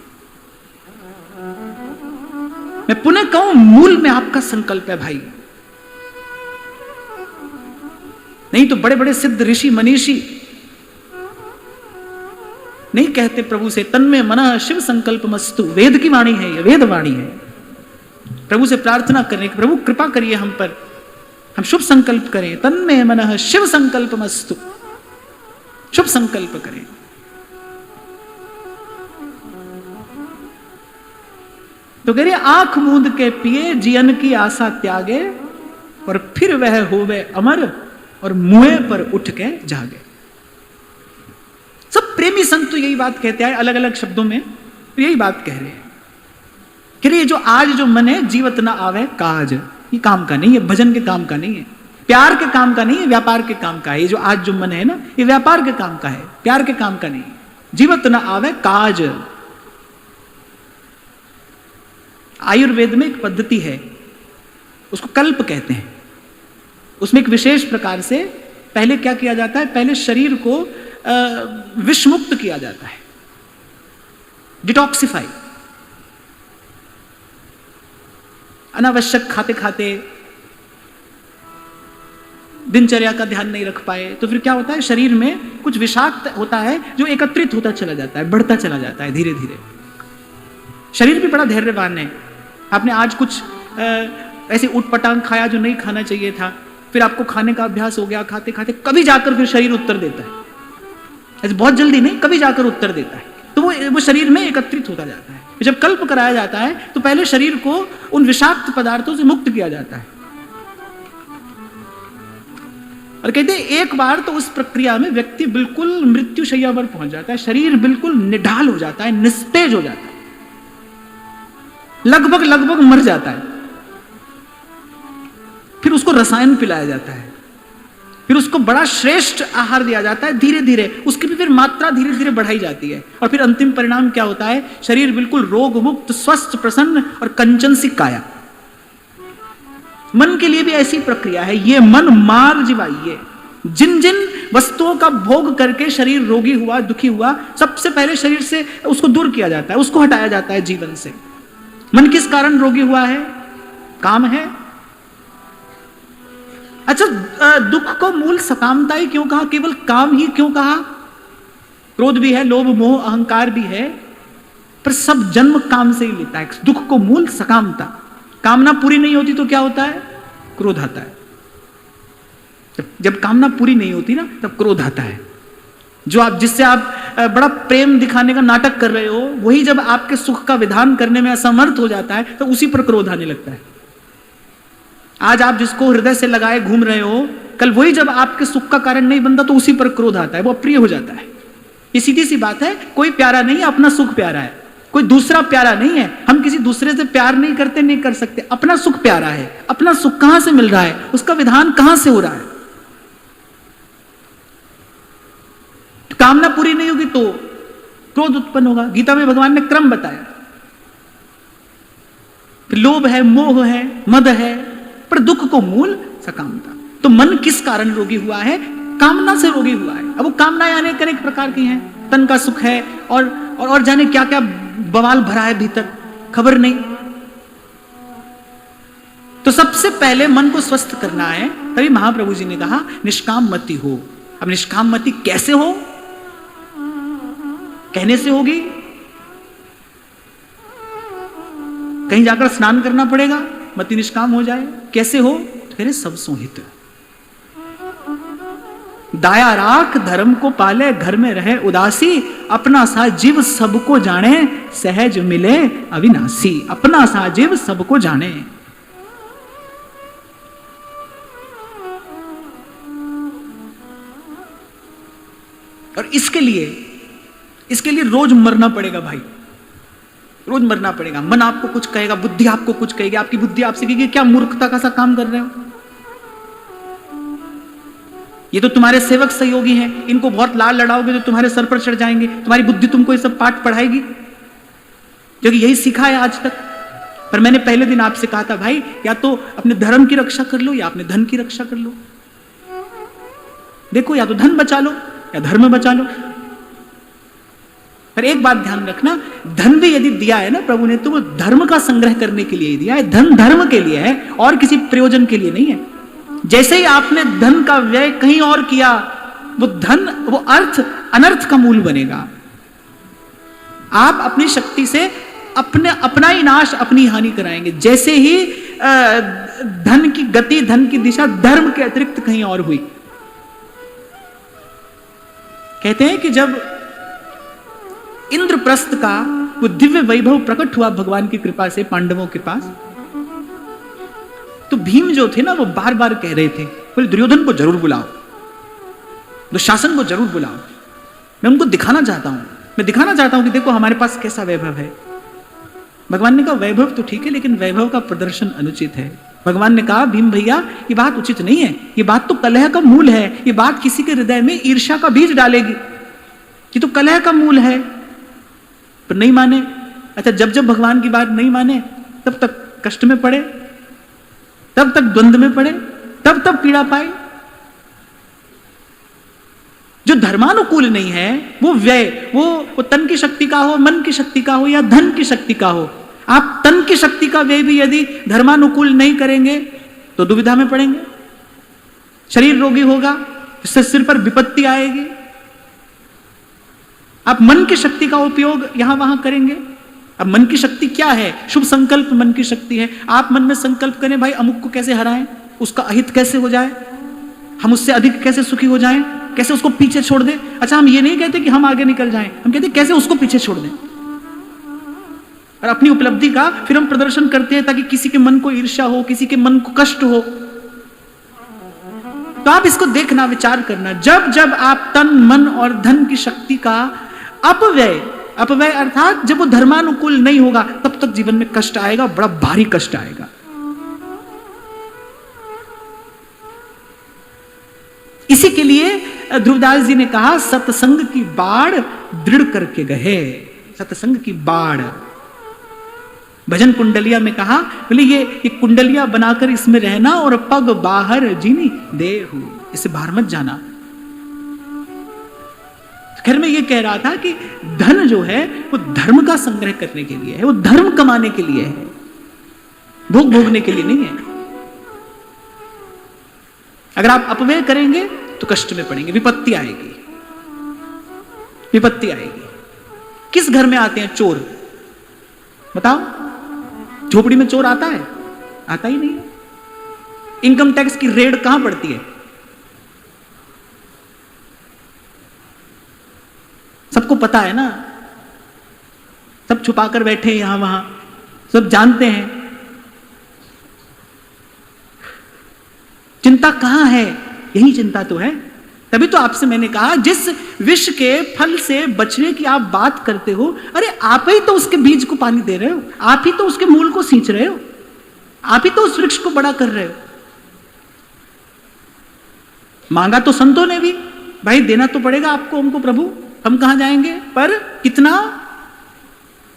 [SPEAKER 1] मैं पुनः कहूं, मूल में आपका संकल्प है भाई। नहीं तो बड़े बड़े सिद्ध ऋषि मनीषी नहीं कहते प्रभु से तन्मय मनः शिव संकल्प मस्तु। वेद की वाणी है, ये वेद वाणी है। प्रभु से प्रार्थना करें कि प्रभु कृपा करिए हम पर, हम शुभ संकल्प करें। तन्मय मनः शिव संकल्प मस्तु, शुभ संकल्प करें। तो कह रही आंख मूंद के पिए जियन की आशा त्यागे, और फिर वह होवे अमर और मुए पर उठ के जागे। सब प्रेमी संत तो यही बात कहते हैं अलग अलग शब्दों में, तो यही बात कह रहे हैं। कह रही जो आज जो मन है जीवत ना आवे काज, ये काम का नहीं है, भजन के काम का नहीं है, प्यार के काम का नहीं है, व्यापार के काम का है। ये जो आज जो मन है ना, ये व्यापार के काम का है, प्यार के काम का नहीं। जीवत ना आवे काज। आयुर्वेद में एक पद्धति है, उसको कल्प कहते हैं। उसमें एक विशेष प्रकार से पहले क्या किया जाता है, पहले शरीर को विषमुक्त किया जाता है, डिटॉक्सिफाई। अनावश्यक खाते खाते दिनचर्या का ध्यान नहीं रख पाए तो फिर क्या होता है, शरीर में कुछ विषाक्त होता है जो एकत्रित होता चला जाता है, बढ़ता चला जाता है धीरे धीरे। शरीर भी बड़ा धैर्यवान है। आपने आज कुछ ऐसे उटपटांग खाया जो नहीं खाना चाहिए था, फिर आपको खाने का अभ्यास हो गया, खाते खाते कभी जाकर फिर शरीर उत्तर देता है। ऐसे बहुत जल्दी नहीं, कभी जाकर उत्तर देता है, तो वो शरीर में एकत्रित होता जाता है। जब कल्प कराया जाता है तो पहले शरीर को उन विषाक्त पदार्थों से मुक्त किया जाता है। और कहते हैं एक बार तो उस प्रक्रिया में व्यक्ति बिल्कुल मृत्यु शैया पर पहुंच जाता है, शरीर बिल्कुल निढाल हो जाता है, निस्तेज हो जाता है, लगभग मर जाता है। फिर उसको रसायन पिलाया जाता है, फिर उसको बड़ा श्रेष्ठ आहार दिया जाता है, धीरे धीरे उसकी भी फिर मात्रा धीरे धीरे बढ़ाई जाती है। और फिर अंतिम परिणाम क्या होता है, शरीर बिल्कुल रोग मुक्त, स्वस्थ, प्रसन्न और कंचन सी काया। मन के लिए भी ऐसी प्रक्रिया है। ये मन मार जिवाइए। जिन जिन वस्तुओं का भोग करके शरीर रोगी हुआ, दुखी हुआ, सबसे पहले शरीर से उसको दूर किया जाता है, उसको हटाया जाता है जीवन से। मन किस कारण रोगी हुआ है? काम है। अच्छा, दुख को मूल सकामता ही क्यों कहा, केवल काम ही क्यों कहा? क्रोध भी है, लोभ मोह अहंकार भी है, पर सब जन्म काम से ही लेता है। दुख को मूल सकामता। कामना पूरी नहीं होती तो क्या होता है? क्रोध आता है। जब कामना पूरी नहीं होती ना, तब क्रोध आता है। जिससे आप बड़ा प्रेम दिखाने का नाटक कर रहे हो, वही जब आपके सुख का विधान करने में असमर्थ हो जाता है तो उसी पर क्रोध आने लगता है। आज आप जिसको हृदय से लगाए घूम रहे हो, कल वही जब आपके सुख का कारण नहीं बनता तो उसी पर क्रोध आता है, वो अप्रिय हो जाता है। ये सीधी सी बात है, कोई प्यारा नहीं है, अपना सुख प्यारा है, कोई दूसरा प्यारा नहीं है। हम किसी दूसरे से प्यार नहीं करते, नहीं कर सकते, अपना सुख प्यारा है। अपना सुख कहां से मिल रहा है, उसका विधान कहां से हो रहा है। कामना पूरी नहीं होगी तो क्रोध उत्पन्न होगा। गीता में भगवान ने क्रम बताया, लोभ है, मोह है, मद है, पर दुख को मूल सकामता। तो मन किस कारण रोगी हुआ है, कामना से रोगी हुआ है। अब वो कामनाएं अनेक अनेक प्रकार की हैं, तन का सुख है और जाने क्या क्या बवाल भरा है भीतर, खबर नहीं। तो सबसे पहले मन को स्वस्थ करना है। तभी महाप्रभु जी ने कहा निष्काम मति हो। अब निष्काम मति कैसे हो, कहने से होगी, कहीं जाकर स्नान करना पड़ेगा, मति निष्काम हो जाए। कैसे हो, तो कह रहे सब सोहित। दाया राख धर्म को पाले, घर में रहे उदासी, अपना सा जीव सबको जाने, सहज मिले अविनाशी। अपना सा जीव सबको जाने। और इसके लिए रोज मरना पड़ेगा भाई, रोज मरना पड़ेगा। मन आपको कुछ कहेगा, बुद्धि आपको कुछ कहेगी, आपकी बुद्धि आपसे कहेगी क्या मूर्खता का सा काम कर रहे हो, ये तो तुम्हारे सेवक सहयोगी हैं, इनको बहुत लाड़ लड़ाओगे तो तुम्हारे सर पर चढ़ जाएंगे। तुम्हारी बुद्धि तुमको ये सब पाठ पढ़ाएगी, क्योंकि यही सीखा है आज तक। पर मैंने पहले दिन आपसे कहा था भाई, या तो अपने धर्म की रक्षा कर लो या अपने धन की रक्षा कर लो। देखो, या तो धन बचा लो या धर्म बचा लो। पर एक बात ध्यान रखना, धन भी यदि दिया है ना प्रभु ने, तो वो धर्म का संग्रह करने के लिए ही दिया है। धन धर्म के लिए है और किसी प्रयोजन के लिए नहीं है। जैसे ही आपने धन का व्यय कहीं और किया, वो अर्थ अनर्थ का मूल बनेगा। आप अपनी शक्ति से अपना ही नाश, अपनी हानि कराएंगे। जैसे ही धन की गति, धन की दिशा धर्म के अतिरिक्त कहीं और हुई। कहते हैं कि जब इंद्रप्रस्थ का वो दिव्य वैभव प्रकट हुआ भगवान की कृपा से पांडवों के पास, तो भीम जो थे ना, वो बार बार कह रहे थे, बोले दुर्योधन को जरूर बुलाओ, दुशासन को जरूर बुलाओ, मैं उनको दिखाना चाहता हूं, मैं दिखाना चाहता हूं कि देखो हमारे पास कैसा वैभव है। भगवान ने कहा वैभव तो ठीक है, लेकिन वैभव का प्रदर्शन अनुचित है। भगवान ने कहा भीम भैया, ये बात उचित नहीं है, ये बात तो कलह का मूल है, ये बात किसी के हृदय में ईर्ष्या का बीज डालेगी, ये तो कलह का मूल है। पर नहीं माने। अच्छा, जब जब भगवान की बात नहीं माने, तब तक कष्ट में पड़े, तब तक द्वंद्व में पड़े, तब तक पीड़ा पाए। जो धर्मानुकूल नहीं है, वो व्यय, वो तन की शक्ति का हो, मन की शक्ति का हो या धन की शक्ति का हो, आप तन की शक्ति का व्यय भी यदि धर्मानुकूल नहीं करेंगे तो दुविधा में पड़ेंगे। शरीर रोगी होगा, इससे सिर पर विपत्ति आएगी। आप मन की शक्ति का उपयोग यहां वहां करेंगे। अब मन की शक्ति क्या है? शुभ संकल्प मन की शक्ति है। आप मन में संकल्प करें, भाई अमुक को कैसे हराएं, उसका अहित कैसे हो जाए, हम उससे अधिक कैसे सुखी हो जाएं, कैसे उसको पीछे छोड़ दें। अच्छा, हम ये नहीं कहते कि हम आगे निकल जाएं, हम कहते कैसे उसको पीछे छोड़ दें। और अपनी उपलब्धि का फिर हम प्रदर्शन करते हैं ताकि किसी के मन को ईर्ष्या हो, किसी के मन को कष्ट हो। तो आप इसको देखना, विचार करना, जब जब आप तन, मन और धन की शक्ति का अपव्यय अर्थात जब वो धर्मानुकूल नहीं होगा, तब तक जीवन में कष्ट आएगा, बड़ा भारी कष्ट आएगा। इसी के लिए ध्रुवदास जी ने कहा सत्संग की बाढ़ दृढ़ करके गए। सत्संग की बाढ़, भजन कुंडलिया में कहा, बोले ये कुंडलिया बनाकर इसमें रहना और पग बाहर जीनी देहु, इसे बाहर मत जाना। खैर मैं ये कह रहा था कि धन जो है वो धर्म का संग्रह करने के लिए है, वो धर्म कमाने के लिए है, भोग भोगने के लिए नहीं है। अगर आप अपव्यय करेंगे तो कष्ट में पड़ेंगे, विपत्ति आएगी, विपत्ति आएगी। किस घर में आते हैं चोर, बताओ? झोपड़ी में चोर आता है? आता ही नहीं। इनकम टैक्स की रेड कहां पड़ती है? सबको पता है ना, सब छुपाकर बैठे हैं यहां वहां, सब जानते हैं। चिंता कहां है? यही चिंता तो है। तभी तो आपसे मैंने कहा, जिस विष के फल से बचने की आप बात करते हो, अरे आप ही तो उसके बीज को पानी दे रहे हो, आप ही तो उसके मूल को सींच रहे हो, आप ही तो उस वृक्ष को बड़ा कर रहे हो। मांगा तो संतों ने भी, भाई देना तो पड़ेगा आपको हमको प्रभु, हम कहां जाएंगे, पर कितना,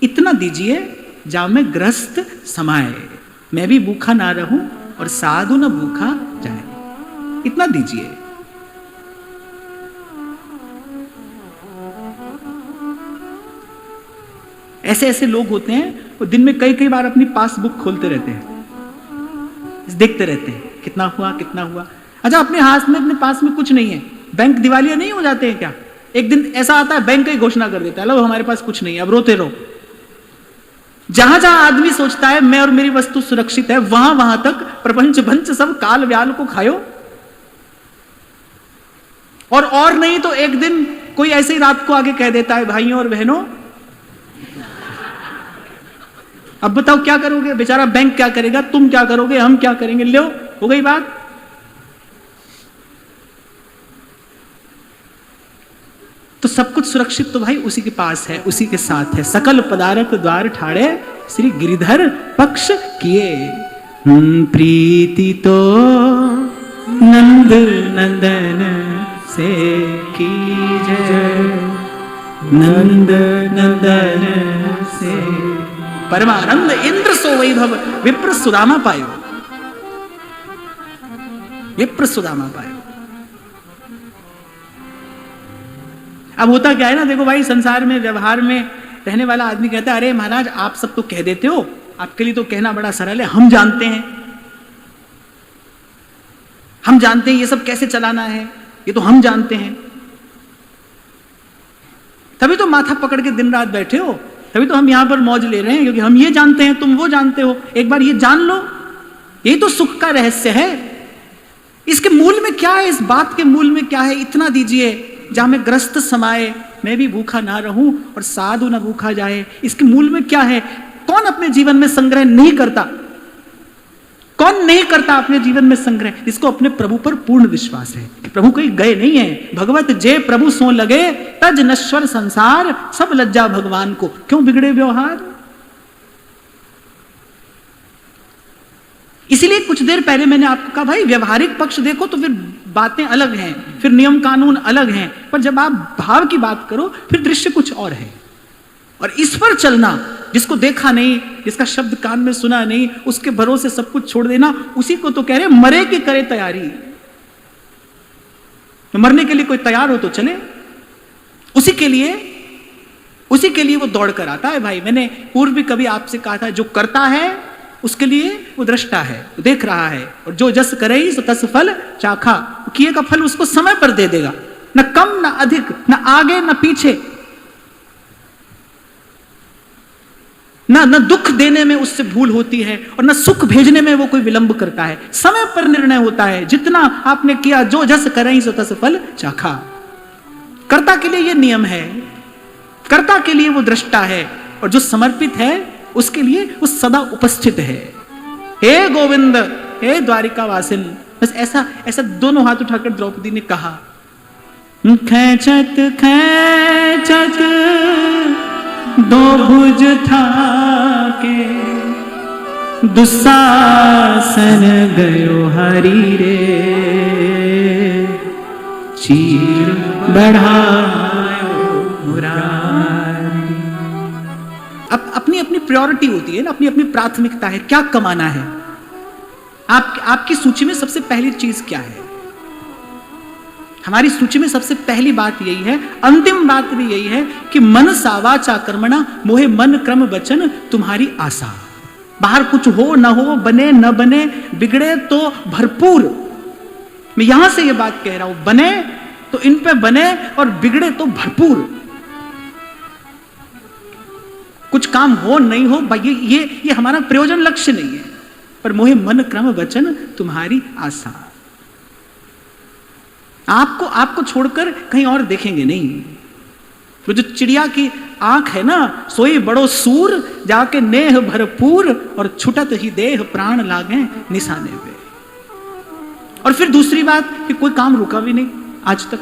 [SPEAKER 1] इतना दीजिए जाओ में ग्रस्त समाये, मैं भी भूखा ना रहूं और साधु न भूखा जाए, इतना दीजिए। ऐसे ऐसे लोग होते हैं, वो दिन में कई कई बार अपनी पासबुक खोलते रहते हैं, देखते रहते हैं कितना हुआ कितना हुआ। अच्छा, अपने हाथ में, अपने पास में कुछ नहीं है, बैंक दिवालिया नहीं हो जाते हैं क्या? एक दिन ऐसा आता है बैंक ही घोषणा कर देता है, लो हमारे पास कुछ नहीं है, अब रोते रहो। जहां जहां आदमी सोचता है मैं और मेरी वस्तु सुरक्षित है, वहां वहां तक प्रपंच भंच सब काल व्याल को खायो। और नहीं तो एक दिन कोई ऐसे ही रात को आगे कह देता है, भाइयों और बहनों अब बताओ क्या करोगे, बेचारा बैंक क्या करेगा, तुम क्या करोगे, हम क्या करेंगे, लो हो गई बात। तो सब कुछ सुरक्षित तो भाई उसी के पास है, उसी के साथ है। सकल पदार्थ द्वार ठाड़े श्री गिरिधर पक्ष किए, प्रीति तो नंद नंदन से कीजै, नंद नंदन से परमानंद इंद्र सो वैभव विप्र सुदामा पायो, विप्र सुदामा पायो। अब होता क्या है ना, देखो भाई, संसार में व्यवहार में रहने वाला आदमी कहता है, अरे महाराज आप सब तो कह देते हो, आपके लिए तो कहना बड़ा सरल है, हम जानते हैं, हम जानते हैं ये सब कैसे चलाना है, ये तो हम जानते हैं। तभी तो माथा पकड़ के दिन रात बैठे हो, तभी तो हम यहां पर मौज ले रहे हैं, क्योंकि हम ये जानते हैं, तुम वो जानते हो। एक बार ये जान लो, ये तो सुख का रहस्य है। इसके मूल में क्या है, इस बात के मूल में क्या है, इतना दीजिए जहां में ग्रस्त समाये, मैं भी भूखा ना रहूं और साधु ना भूखा जाए। इसके मूल में क्या है? कौन अपने जीवन में संग्रह नहीं करता? कौन नहीं करता अपने जीवन में संग्रह? जिसको अपने प्रभु पर पूर्ण विश्वास है कि प्रभु कहीं गए नहीं है। भगवत जे प्रभु सो लगे, तज नश्वर संसार, सब लज्जा भगवान को, क्यों बिगड़े व्यवहार। इसीलिए कुछ देर पहले मैंने आपको कहा, भाई व्यवहारिक पक्ष देखो तो फिर बातें अलग हैं, फिर नियम कानून अलग हैं, पर जब आप भाव की बात करो फिर दृश्य कुछ और है। और इस पर चलना, जिसको देखा नहीं, जिसका शब्द कान में सुना नहीं, उसके भरोसे सब कुछ छोड़ देना, उसी को तो कह रहे मरे की करे तैयारी। मरने के लिए कोई तैयार हो तो चले, उसी के लिए वो दौड़ कर आता है। भाई मैंने पूर्व भी कभी आपसे कहा था, जो करता है उसके लिए वो दृष्टा है, वो देख रहा है, और जो जस करे सो तस फल चाखा, किए का फल उसको समय पर दे देगा, न कम न अधिक, न आगे न पीछे, न दुख देने में उससे भूल होती है और न सुख भेजने में वो कोई विलंब करता है। समय पर निर्णय होता है, जितना आपने किया, जो जस करे सो तस फल चाखा। कर्ता के लिए ये नियम है, कर्ता के लिए वो दृष्टा है, और जो समर्पित है उसके लिए वो सदा उपस्थित है। हे गोविंद, हे द्वारिका वासिन, बस ऐसा दोनों हाथ उठाकर द्रौपदी ने कहा। खैचत खैचत दो भुज था के, दुस्साहसन गयो हरि रे, चीर बढ़ायो मुरारी। अब अपनी अपनी प्रायोरिटी होती है ना, अपनी अपनी प्राथमिकता है, क्या कमाना है। आपकी सूची में सबसे पहली चीज क्या है? हमारी सूची में सबसे पहली बात यही है, अंतिम बात भी यही है कि मन सावाचा कर्मणा मोहे मन क्रम वचन तुम्हारी आशा। बाहर कुछ हो न हो, बने न बने, बिगड़े तो भरपूर। मैं यहां से ये बात कह रहा हूं, बने तो इन पे बने और बिगड़े तो भरपूर। कुछ काम हो नहीं हो, ये हमारा प्रयोजन लक्ष्य नहीं है, पर मोहे मन क्रम वचन तुम्हारी आशा। आपको छोड़कर कहीं और देखेंगे नहीं। वो जो चिड़िया की आंख है ना, सोई बड़ो सूर, जाके नेह भरपूर, और छुटत ही देह प्राण लागे निशाने पे। और फिर दूसरी बात कि कोई काम रुका भी नहीं, आज तक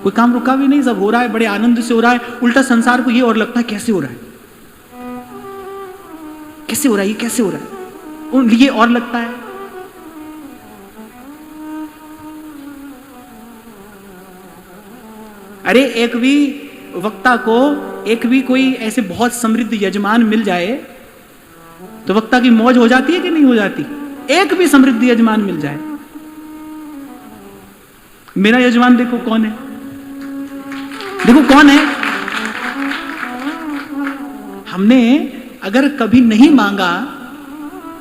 [SPEAKER 1] कोई काम रुका भी नहीं, सब हो रहा है, बड़े आनंद से हो रहा है। उल्टा संसार को ये और लगता है कैसे हो रहा है, कैसे हो रहा है, ये कैसे हो रहा है, ये और लगता है। अरे एक भी वक्ता को, एक भी कोई ऐसे बहुत समृद्ध यजमान मिल जाए तो वक्ता की मौज हो जाती है कि नहीं हो जाती? एक भी समृद्ध यजमान मिल जाए। मेरा यजमान देखो कौन है, देखो कौन है। हमने अगर कभी नहीं मांगा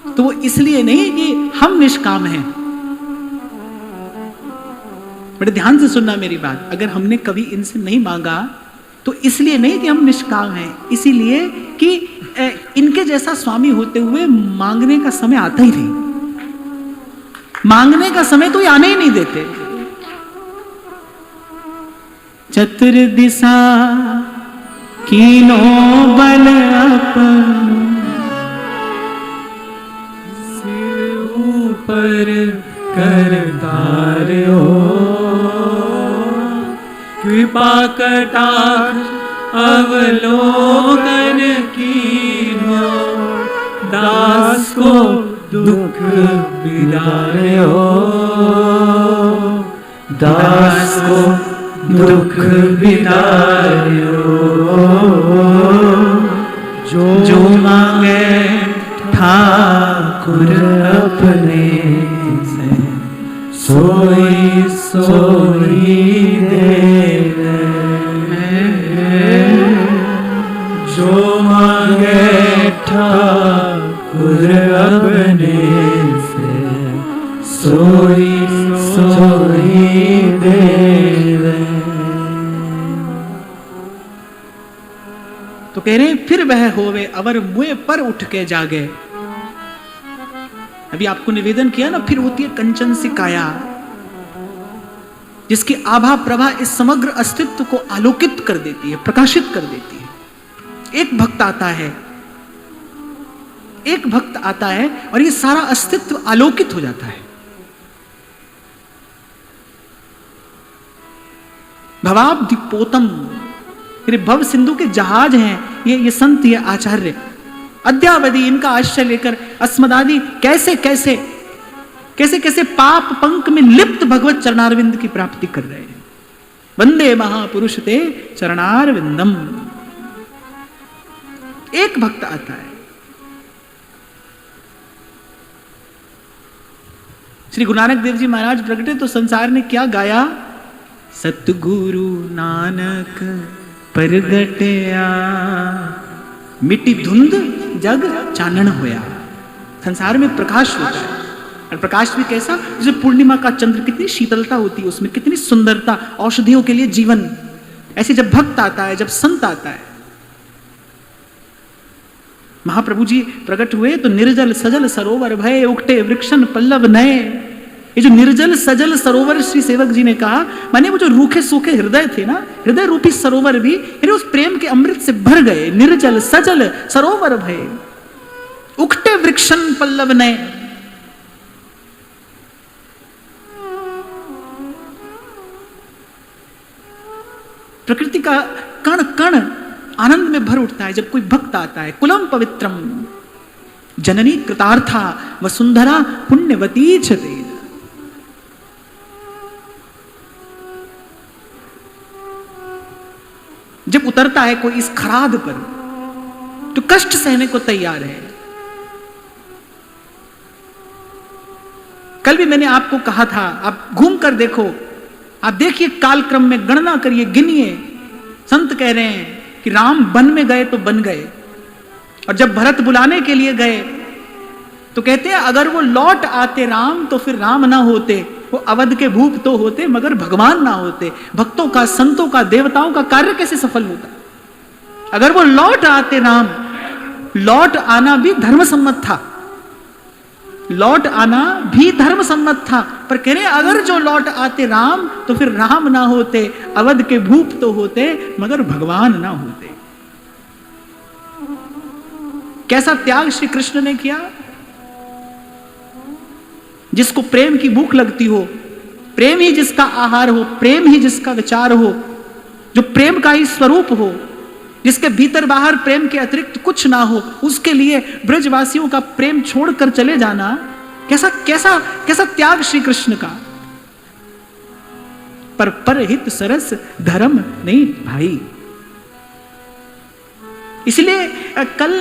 [SPEAKER 1] तो वो इसलिए नहीं कि हम निष्काम हैं। बड़े ध्यान से सुनना मेरी बात। अगर हमने कभी इनसे नहीं मांगा तो इसलिए नहीं कि हम निष्काम हैं, इसीलिए कि इनके जैसा स्वामी होते हुए मांगने का समय आता ही नहीं। मांगने का समय तो ये आने ही नहीं देते। चतुर्दिशा कीनो बल अपन,
[SPEAKER 2] सिर ऊपर करतार हो, कृपा कटाक्ष अवलोकन कीन्हो, दास को दुख बिदार्यो, दास को दुख बिदार्यो।
[SPEAKER 1] जो मांगे ठाकुर अपने से,
[SPEAKER 2] सोई सोई देवे। जो मांगे ठाकुर अपने से, सोई सोई देवे।
[SPEAKER 1] तो कह रहे हैं फिर वह होवे अवर मुए पर उठ के जागे। अभी आपको निवेदन किया ना, फिर होती है कंचन सी काया, जिसकी आभा प्रभा इस समग्र अस्तित्व को आलोकित कर देती है, प्रकाशित कर देती है। एक भक्त आता है, एक भक्त आता है और ये सारा अस्तित्व आलोकित हो जाता है। भवाब्धिपोतम, मेरे भव सिंधु के जहाज हैं ये संत, ये आचार्य अद्यावधि, इनका आश्रय लेकर अस्मदादि कैसे कैसे कैसे कैसे पाप पंक में लिप्त भगवत चरणारविंद की प्राप्ति कर रहे हैं। वंदे महापुरुष ते चरणारविंदम। एक भक्त आता है, श्री गुरु नानक देव जी महाराज प्रगटे तो संसार ने क्या गाया? सतगुरु नानक प्रगटया, मिट्टी धुंध जग चानन होया। संसार में प्रकाश होता है, और प्रकाश भी कैसा? जैसे पूर्णिमा का चंद्र, कितनी शीतलता होती है उसमें, कितनी सुंदरता, औषधियों के लिए जीवन। ऐसे जब भक्त आता है, जब संत आता है, महाप्रभु जी प्रकट हुए तो निर्जल सजल सरोवर भय, उगटे वृक्षन पल्लव नए। ये जो निर्जल सजल सरोवर श्री सेवक जी ने कहा, माने वो जो रूखे सूखे हृदय थे ना, हृदय रूपी सरोवर भी उस प्रेम के अमृत से भर गए। निर्जल सजल सरोवर भय, उगटे वृक्षन पल्लव नए। प्रकृति का कण कण आनंद में भर उठता है जब कोई भक्त आता है। कुलम पवित्रम जननी कृतार्था वसुंधरा पुण्यवती छते। जब उतरता है कोई इस खराद पर तो कष्ट सहने को तैयार है। कल भी मैंने आपको कहा था, आप घूम कर देखो, आप देखिए कालक्रम में, गणना करिए, गिनिए। संत कह रहे हैं कि राम वन में गए तो बन गए, और जब भरत बुलाने के लिए गए तो कहते हैं अगर वो लौट आते राम तो फिर राम ना होते, वो अवध के भूप तो होते मगर भगवान ना होते। भक्तों का, संतों का, देवताओं का कार्य कैसे सफल होता? अगर वो लौट आते राम, लौट आना भी धर्म सम्मत था, लौट आना भी धर्म सम्मत था, पर कह रहे अगर जो लौट आते राम तो फिर राम ना होते, अवध के भूप तो होते मगर भगवान ना होते। कैसा त्याग श्री कृष्ण ने किया। जिसको प्रेम की भूख लगती हो प्रेम ही जिसका आहार हो, प्रेम ही जिसका विचार हो, जो प्रेम का ही स्वरूप हो, जिसके भीतर बाहर प्रेम के अतिरिक्त कुछ ना हो, उसके लिए ब्रजवासियों का प्रेम छोड़कर चले जाना कैसा कैसा कैसा त्याग श्री कृष्ण का। पर परहित सरस धर्म नहीं भाई। इसलिए कल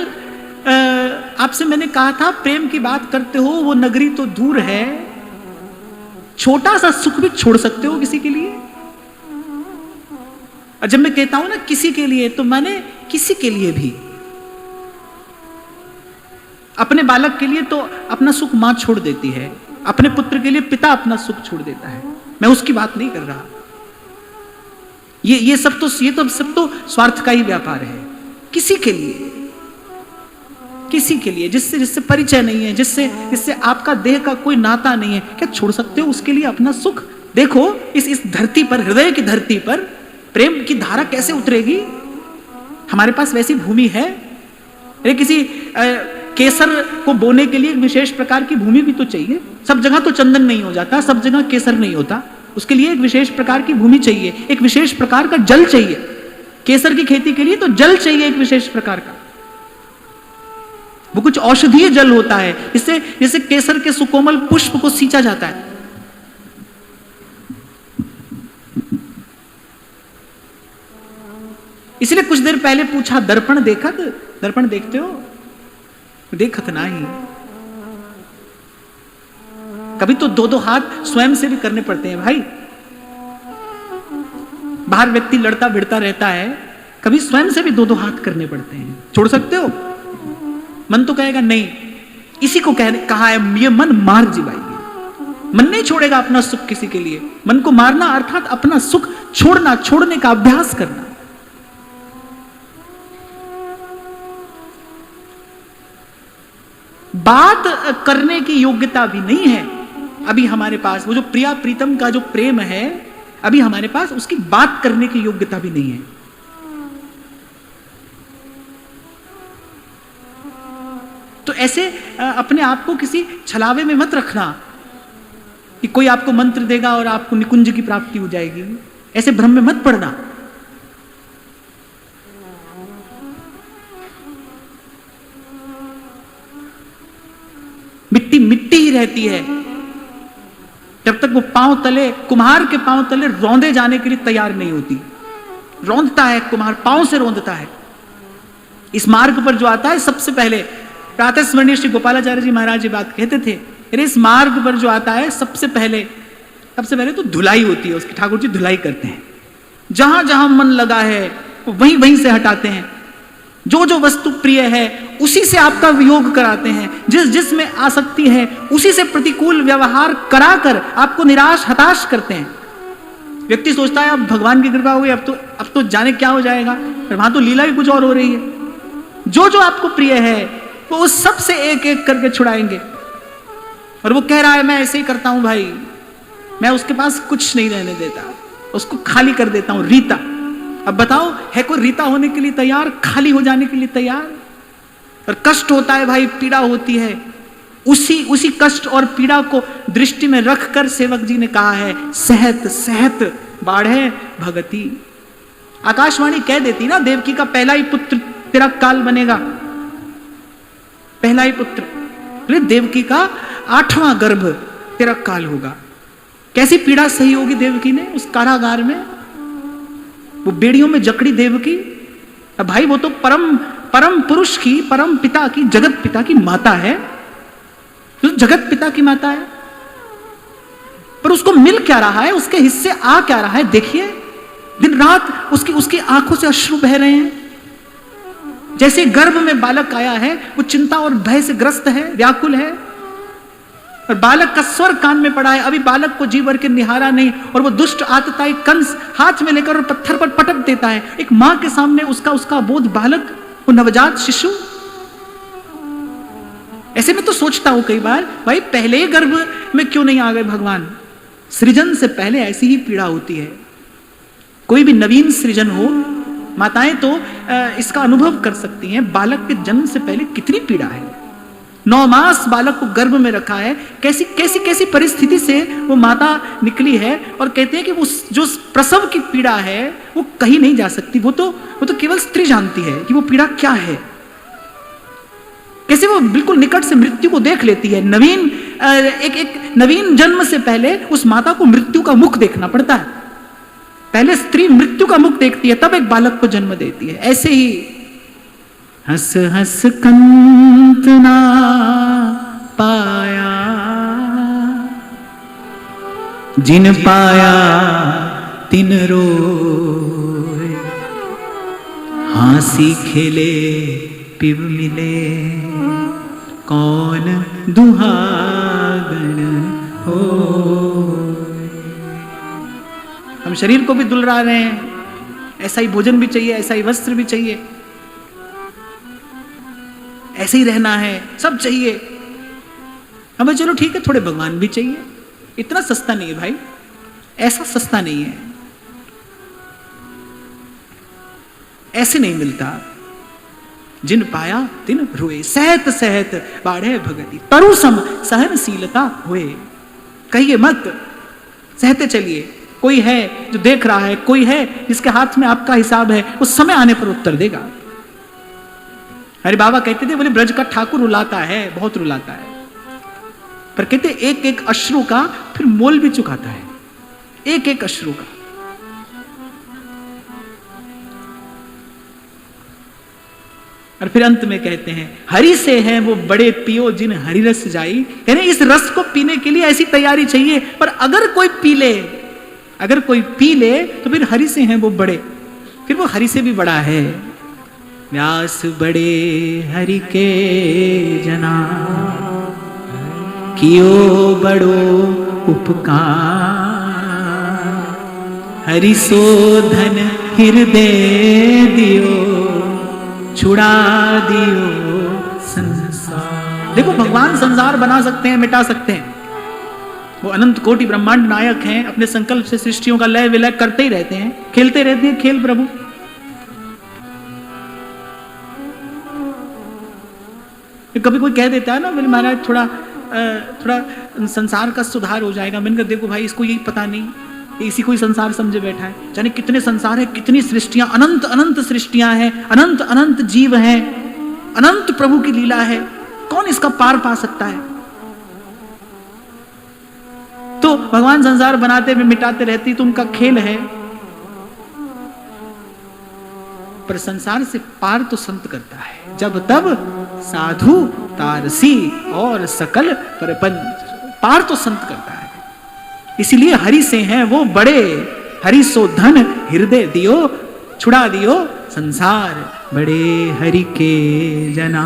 [SPEAKER 1] आपसे मैंने कहा था, प्रेम की बात करते हो, वो नगरी तो दूर है, छोटा सा सुख भी छोड़ सकते हो किसी के लिए। और जब मैं कहता हूं ना किसी के लिए, तो मैंने किसी के लिए भी। अपने बालक के लिए तो अपना सुख मां छोड़ देती है, अपने पुत्र के लिए पिता अपना सुख छोड़ देता है, मैं उसकी बात नहीं कर रहा। ये सब तो स्वार्थ का ही व्यापार है। किसी के लिए जिससे परिचय नहीं है, जिससे आपका देह का कोई नाता नहीं है, क्या छोड़ सकते हो उसके लिए अपना सुख? देखो इस धरती पर, हृदय की धरती पर प्रेम की धारा कैसे उतरेगी? हमारे पास वैसी भूमि है? अरे किसी केसर को बोने के लिए एक विशेष प्रकार की भूमि भी तो चाहिए। सब जगह तो चंदन नहीं हो जाता, सब जगह केसर नहीं होता, उसके लिए एक विशेष प्रकार की भूमि चाहिए, एक विशेष प्रकार का जल चाहिए। केसर की खेती के लिए तो जल चाहिए एक विशेष प्रकार का, वो कुछ औषधीय जल होता है, जिससे केसर के सुकोमल पुष्प को सींचा जाता है। इसलिए कुछ देर पहले पूछा, दर्पण देखत? दर्पण देखते हो? देखत नहीं। कभी तो दो हाथ स्वयं से भी करने पड़ते हैं भाई। बाहर व्यक्ति लड़ता भिड़ता रहता है, कभी स्वयं से भी दो हाथ करने पड़ते हैं। छोड़ सकते हो? मन तो कहेगा नहीं, इसी को कहा है ये मन मार जीवाएगी। मन नहीं छोड़ेगा अपना सुख किसी के लिए। मन को मारना अर्थात अपना सुख छोड़ने का अभ्यास करना। बात करने की योग्यता भी नहीं है अभी हमारे पास। वो जो प्रिया प्रीतम का जो प्रेम है, अभी हमारे पास उसकी बात करने की योग्यता भी नहीं है। तो ऐसे अपने आप को किसी छलावे में मत रखना कि कोई आपको मंत्र देगा और आपको निकुंज की प्राप्ति हो जाएगी। ऐसे भ्रम में मत पड़ना। मिट्टी मिट्टी ही रहती है जब तक वो पांव तले, कुम्हार के पांव तले रौंदे जाने के लिए तैयार नहीं होती। रौंदता है कुम्हार, पांव से रौंदता है। इस मार्ग पर जो आता है, सबसे पहले प्रातः स्मरणीय श्री गोपालाचार्य जी महाराज जी बात कहते थे, अरे इस मार्ग पर जो आता है सबसे पहले तो धुलाई होती है उसकी। ठाकुर जी धुलाई करते हैं, जहां जहां मन लगा है वहीं से हटाते हैं। जो जो वस्तु प्रिय है उसी से आपका वियोग कराते हैं। जिसमें आसक्ति है उसी से प्रतिकूल व्यवहार कराकर आपको निराश हताश करते हैं। व्यक्ति सोचता है अब भगवान की कृपा हो गई, अब तो जाने क्या हो जाएगा, पर वहां तो लीला ही कुछ और हो रही है। जो जो आपको प्रिय है वो उस सब से एक एक करके छुड़ाएंगे। और वो कह रहा है मैं ऐसे ही करता हूं भाई, मैं उसके पास कुछ नहीं रहने देता, उसको खाली कर देता हूं। रीता, अब बताओ है कोई रीता होने के लिए तैयार, खाली हो जाने के लिए तैयार? और कष्ट होता है भाई, पीड़ा होती है। उसी कष्ट और पीड़ा को दृष्टि में रखकर सेवक जी ने कहा है, सहत सहत बाढ़े भगति। आकाशवाणी कह देती ना, देवकी का पहला ही पुत्र तेरा काल बनेगा, पहला ही पुत्र। अरे देवकी का 8वां गर्भ तेरा काल होगा। कैसी पीड़ा सही होगी देवकी ने उस कारागार में, वो बेड़ियों में जकड़ी देवकी। अब भाई वो तो परम पुरुष की, परम पिता की, जगत पिता की माता है, तो जगत पिता की माता है। पर उसको मिल क्या रहा है, उसके हिस्से आ क्या रहा है? देखिए दिन रात उसकी आंखों से अश्रु बह रहे हैं। जैसे गर्भ में बालक आया है, वो चिंता और भय से ग्रस्त है, व्याकुल है। और बालक का स्वर कान में पड़ा है, अभी बालक को जी भर के निहारा नहीं, और वो दुष्ट आतताई कंस हाथ में लेकर और पत्थर पर पटक देता है। एक मां के सामने उसका बोध बालक, वो नवजात शिशु। ऐसे में तो सोचता हूं कई बार, भाई पहले ही गर्भ में क्यों नहीं आ गए भगवान? सृजन से पहले ऐसी ही पीड़ा होती है। कोई भी नवीन सृजन हो, माताएं तो इसका अनुभव कर सकती हैं, बालक के जन्म से पहले कितनी पीड़ा है। 9 मास बालक को गर्भ में रखा है, कैसी कैसी कैसी परिस्थिति से वो माता निकली है, और कहते हैं कि वो जो प्रसव की पीड़ा है वो कहीं नहीं जा सकती, वो तो केवल स्त्री जानती है कि वो पीड़ा क्या है। कैसे वो बिल्कुल निकट से मृत्यु को देख लेती है। एक नवीन जन्म से पहले उस माता को मृत्यु का मुख देखना पड़ता है। पहले स्त्री मृत्यु का मुख देखती है, तब एक बालक को जन्म देती है। ऐसे ही हंस हंस कंत ना पाया, जिन पाया तिन रोए, हासी खेले पिब मिले, कौन दुहागन हो। हम शरीर को भी दुलरा रहे हैं, ऐसा ही भोजन भी चाहिए, ऐसा ही वस्त्र भी चाहिए, ऐसे ही रहना है, सब चाहिए हमें। चलो ठीक है, थोड़े भगवान भी चाहिए, इतना सस्ता नहीं है भाई, ऐसा सस्ता नहीं है, ऐसे नहीं मिलता। जिन पाया तिन रोए, सहत सहत बाढ़े भगति, तरु सम सहनशीलता हुए। कहिए मत, सहते चलिए। कोई है जो देख रहा है, कोई है जिसके हाथ में आपका हिसाब है, उस समय आने पर उत्तर देगा। हरि बाबा कहते थे, बोले ब्रज का ठाकुर रुलाता है, बहुत रुलाता है, पर कहते एक एक अश्रु का फिर मोल भी चुकाता है, एक एक अश्रु का। और फिर अंत में कहते हैं, हरि से हैं वो बड़े पियो जिन हरि रस जाई। यानी इस रस को पीने के लिए ऐसी तैयारी चाहिए, पर अगर कोई पी ले तो फिर हरि से हैं वो बड़े, फिर वो हरि से भी बड़ा है। व्यास बड़े हरि के जना, कियो बड़ो उपकार, हरि सो धन हृदय दियो, छुड़ा दियो संसार। देखो भगवान संसार बना सकते हैं, मिटा सकते हैं, वो अनंत कोटि ब्रह्मांड नायक हैं, अपने संकल्प से सृष्टियों का लय विलय करते ही रहते हैं, खेलते रहते हैं खेल प्रभु। कभी कोई कह देता है ना, बोले महाराज थोड़ा संसार का सुधार हो जाएगा। मैंने कहा देखो भाई, इसको यही पता नहीं, इसी कोई संसार समझे बैठा है। जाने कितने संसार है, कितनी सृष्टियां, अनंत अनंत सृष्टियां हैं, अनंत अनंत जीव हैं, अनंत प्रभु की लीला है, कौन इसका पार पा सकता है। तो भगवान संसार बनाते हुए मिटाते रहती, तो उनका खेल है, पर संसार से पार तो संत करता है। जब तब साधु तारसी और सकल परपंच, पार तो संत करता है। इसीलिए हरि से हैं वो बड़े, हरि सो धन हृदय दियो, छुड़ा दियो संसार, बड़े हरि के जना,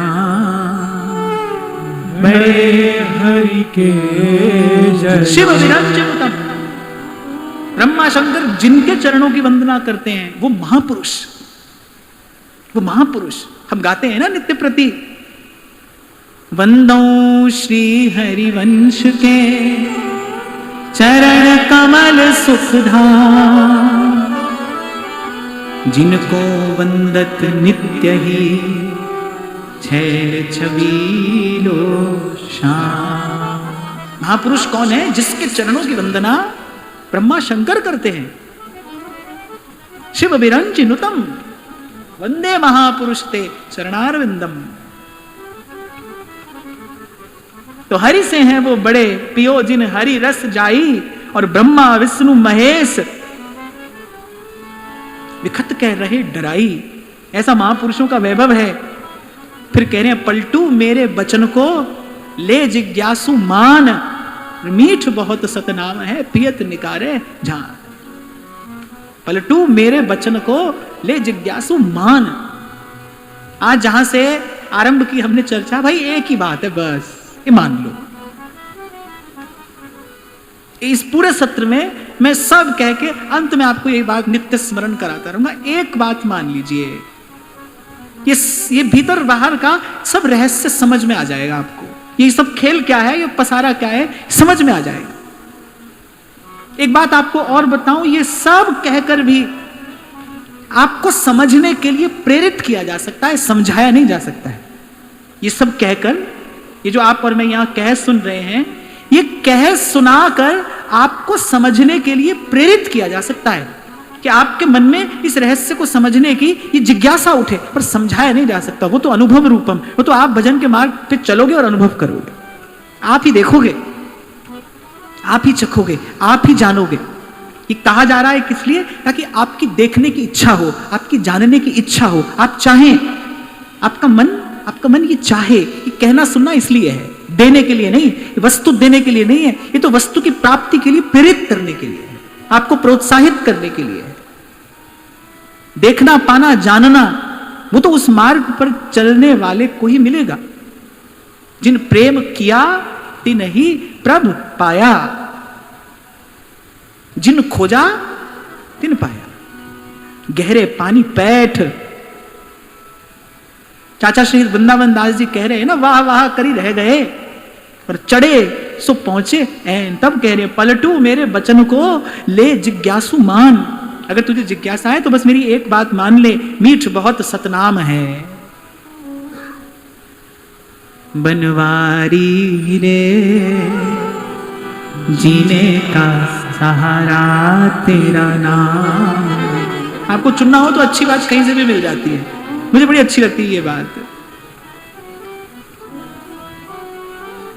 [SPEAKER 2] बड़े हरि के जना।
[SPEAKER 1] शिव विरंचितम, ब्रह्मा शंकर जिनके चरणों की वंदना करते हैं वो महापुरुष, वो महापुरुष। हम गाते हैं ना नित्य प्रति, वंदो श्री हरिवंश के चरण कमल सुखधाम, जिनको वंदत नित्य ही छैल छबीलो श्याम। महापुरुष कौन है? जिसके चरणों की वंदना ब्रह्मा शंकर करते हैं। शिव विरंचिनुतम वंदे महापुरुष ते चरणारविंदम। तो हरि से हैं वो बड़े, पियो जिन हरि रस जाई, और ब्रह्मा विष्णु महेश विखत कह रहे डराई। ऐसा महापुरुषों का वैभव है। फिर कह रहे हैं, पलटू मेरे बचन को ले जिज्ञासु मान, मीठ बहुत सतनाम है पियत निकारे जान। पलटू मेरे बचन को ले जिज्ञासु मान। आज जहां से आरंभ की हमने चर्चा, भाई एक ही बात है बस, ये मान लो। इस पूरे सत्र में मैं सब कह के अंत में आपको यही बात नित्य स्मरण कराता रहूंगा। एक बात मान लीजिए, ये भीतर बाहर का सब रहस्य समझ में आ जाएगा आपको। ये सब खेल क्या है, ये पसारा क्या है, समझ में आ जाएगा। एक बात आपको और बताऊं, ये सब कहकर भी आपको समझने के लिए प्रेरित किया जा सकता है, समझाया नहीं जा सकता है। ये सब कहकर ये जो आप और मैं यहाँ कह सुन रहे हैं, ये कह सुनाकर आपको समझने के लिए प्रेरित किया जा सकता है कि आपके मन में इस रहस्य को समझने की ये जिज्ञासा उठे, पर समझाया नहीं जा सकता। वो तो अनुभव रूपम, वो तो आप भजन के मार्ग पे चलोगे और अनुभव करोगे, आप ही देखोगे, आप ही चखोगे, आप ही जानोगे। ये कहा जा रहा है किस लिए? ताकि आपकी देखने की इच्छा हो, आपकी जानने की इच्छा हो, आप चाहें, आपका मन ये चाहे। ये कहना सुनना इसलिए है, देने के लिए नहीं, वस्तु देने के लिए नहीं है, ये तो वस्तु की प्राप्ति के लिए प्रेरित करने के लिए है, आपको प्रोत्साहित करने के लिए है। देखना, पाना, जानना, वो तो उस मार्ग पर चलने वाले को ही मिलेगा। जिन प्रेम किया तिन ही प्रभ पाया, जिन खोजा तिन पाया। गहरे पानी पैठ। चाचा श्री वृंदावन दास जी कह रहे हैं ना, वाह वाह करी रह गए और चढ़े सो पहुंचे एन। तब कह रहे पलटू मेरे बचन को ले जिज्ञासु मान। अगर तुझे जिज्ञासा है तो बस मेरी एक बात मान ले, मीठ बहुत सतनाम है। बनवारी रे जीने का सहारा तेरा नाम। आपको चुनना हो तो अच्छी बात कहीं से भी मिल जाती है, मुझे बड़ी अच्छी लगती है ये बात।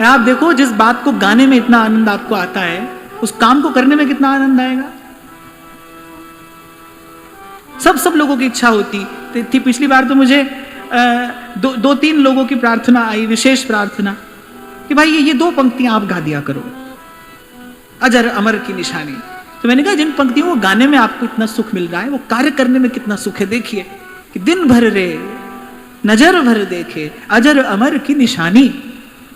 [SPEAKER 1] आप देखो, जिस बात को गाने में इतना आनंद आपको आता है, उस काम को करने में कितना आनंद आएगा। सब लोगों की इच्छा होती थी। पिछली बार तो मुझे दो तीन लोगों की प्रार्थना आई, विशेष प्रार्थना, कि भाई ये दो पंक्तियां आप गा दिया करो, अजर अमर की निशानी। तो मैंने कहा जिन पंक्तियों को गाने में आपको इतना सुख मिल रहा है, वो कार्य करने में कितना सुख है। देखिए कि दिन भर रे नजर भर देखे अजर अमर की निशानी।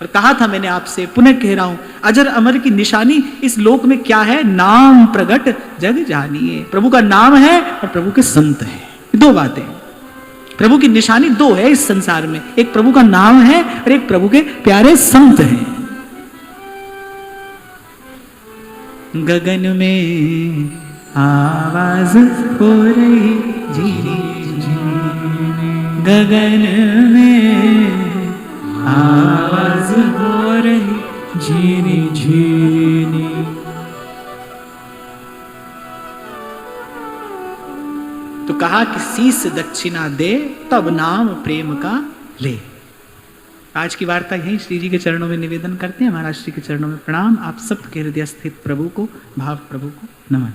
[SPEAKER 1] और कहा था मैंने आपसे, पुनः कह रहा हूं, अजर अमर की निशानी इस लोक में क्या है? नाम प्रगट जग जानिए। प्रभु का नाम है और प्रभु के संत हैं। दो बातें, प्रभु की निशानी दो है इस संसार में, एक प्रभु का नाम है और एक प्रभु के प्यारे संत हैं। गगन में आवाज हो रही झीरी झीरी, गगन में आवाज हो रही झीरी झीरी। तो कहा कि शीस दक्षिणा दे तब नाम प्रेम का ले। आज की वार्ता यही श्री जी के चरणों में निवेदन करते हैं। महाराज श्री के चरणों में प्रणाम। आप सबके हृदय स्थित प्रभु को, भाव प्रभु को नमन।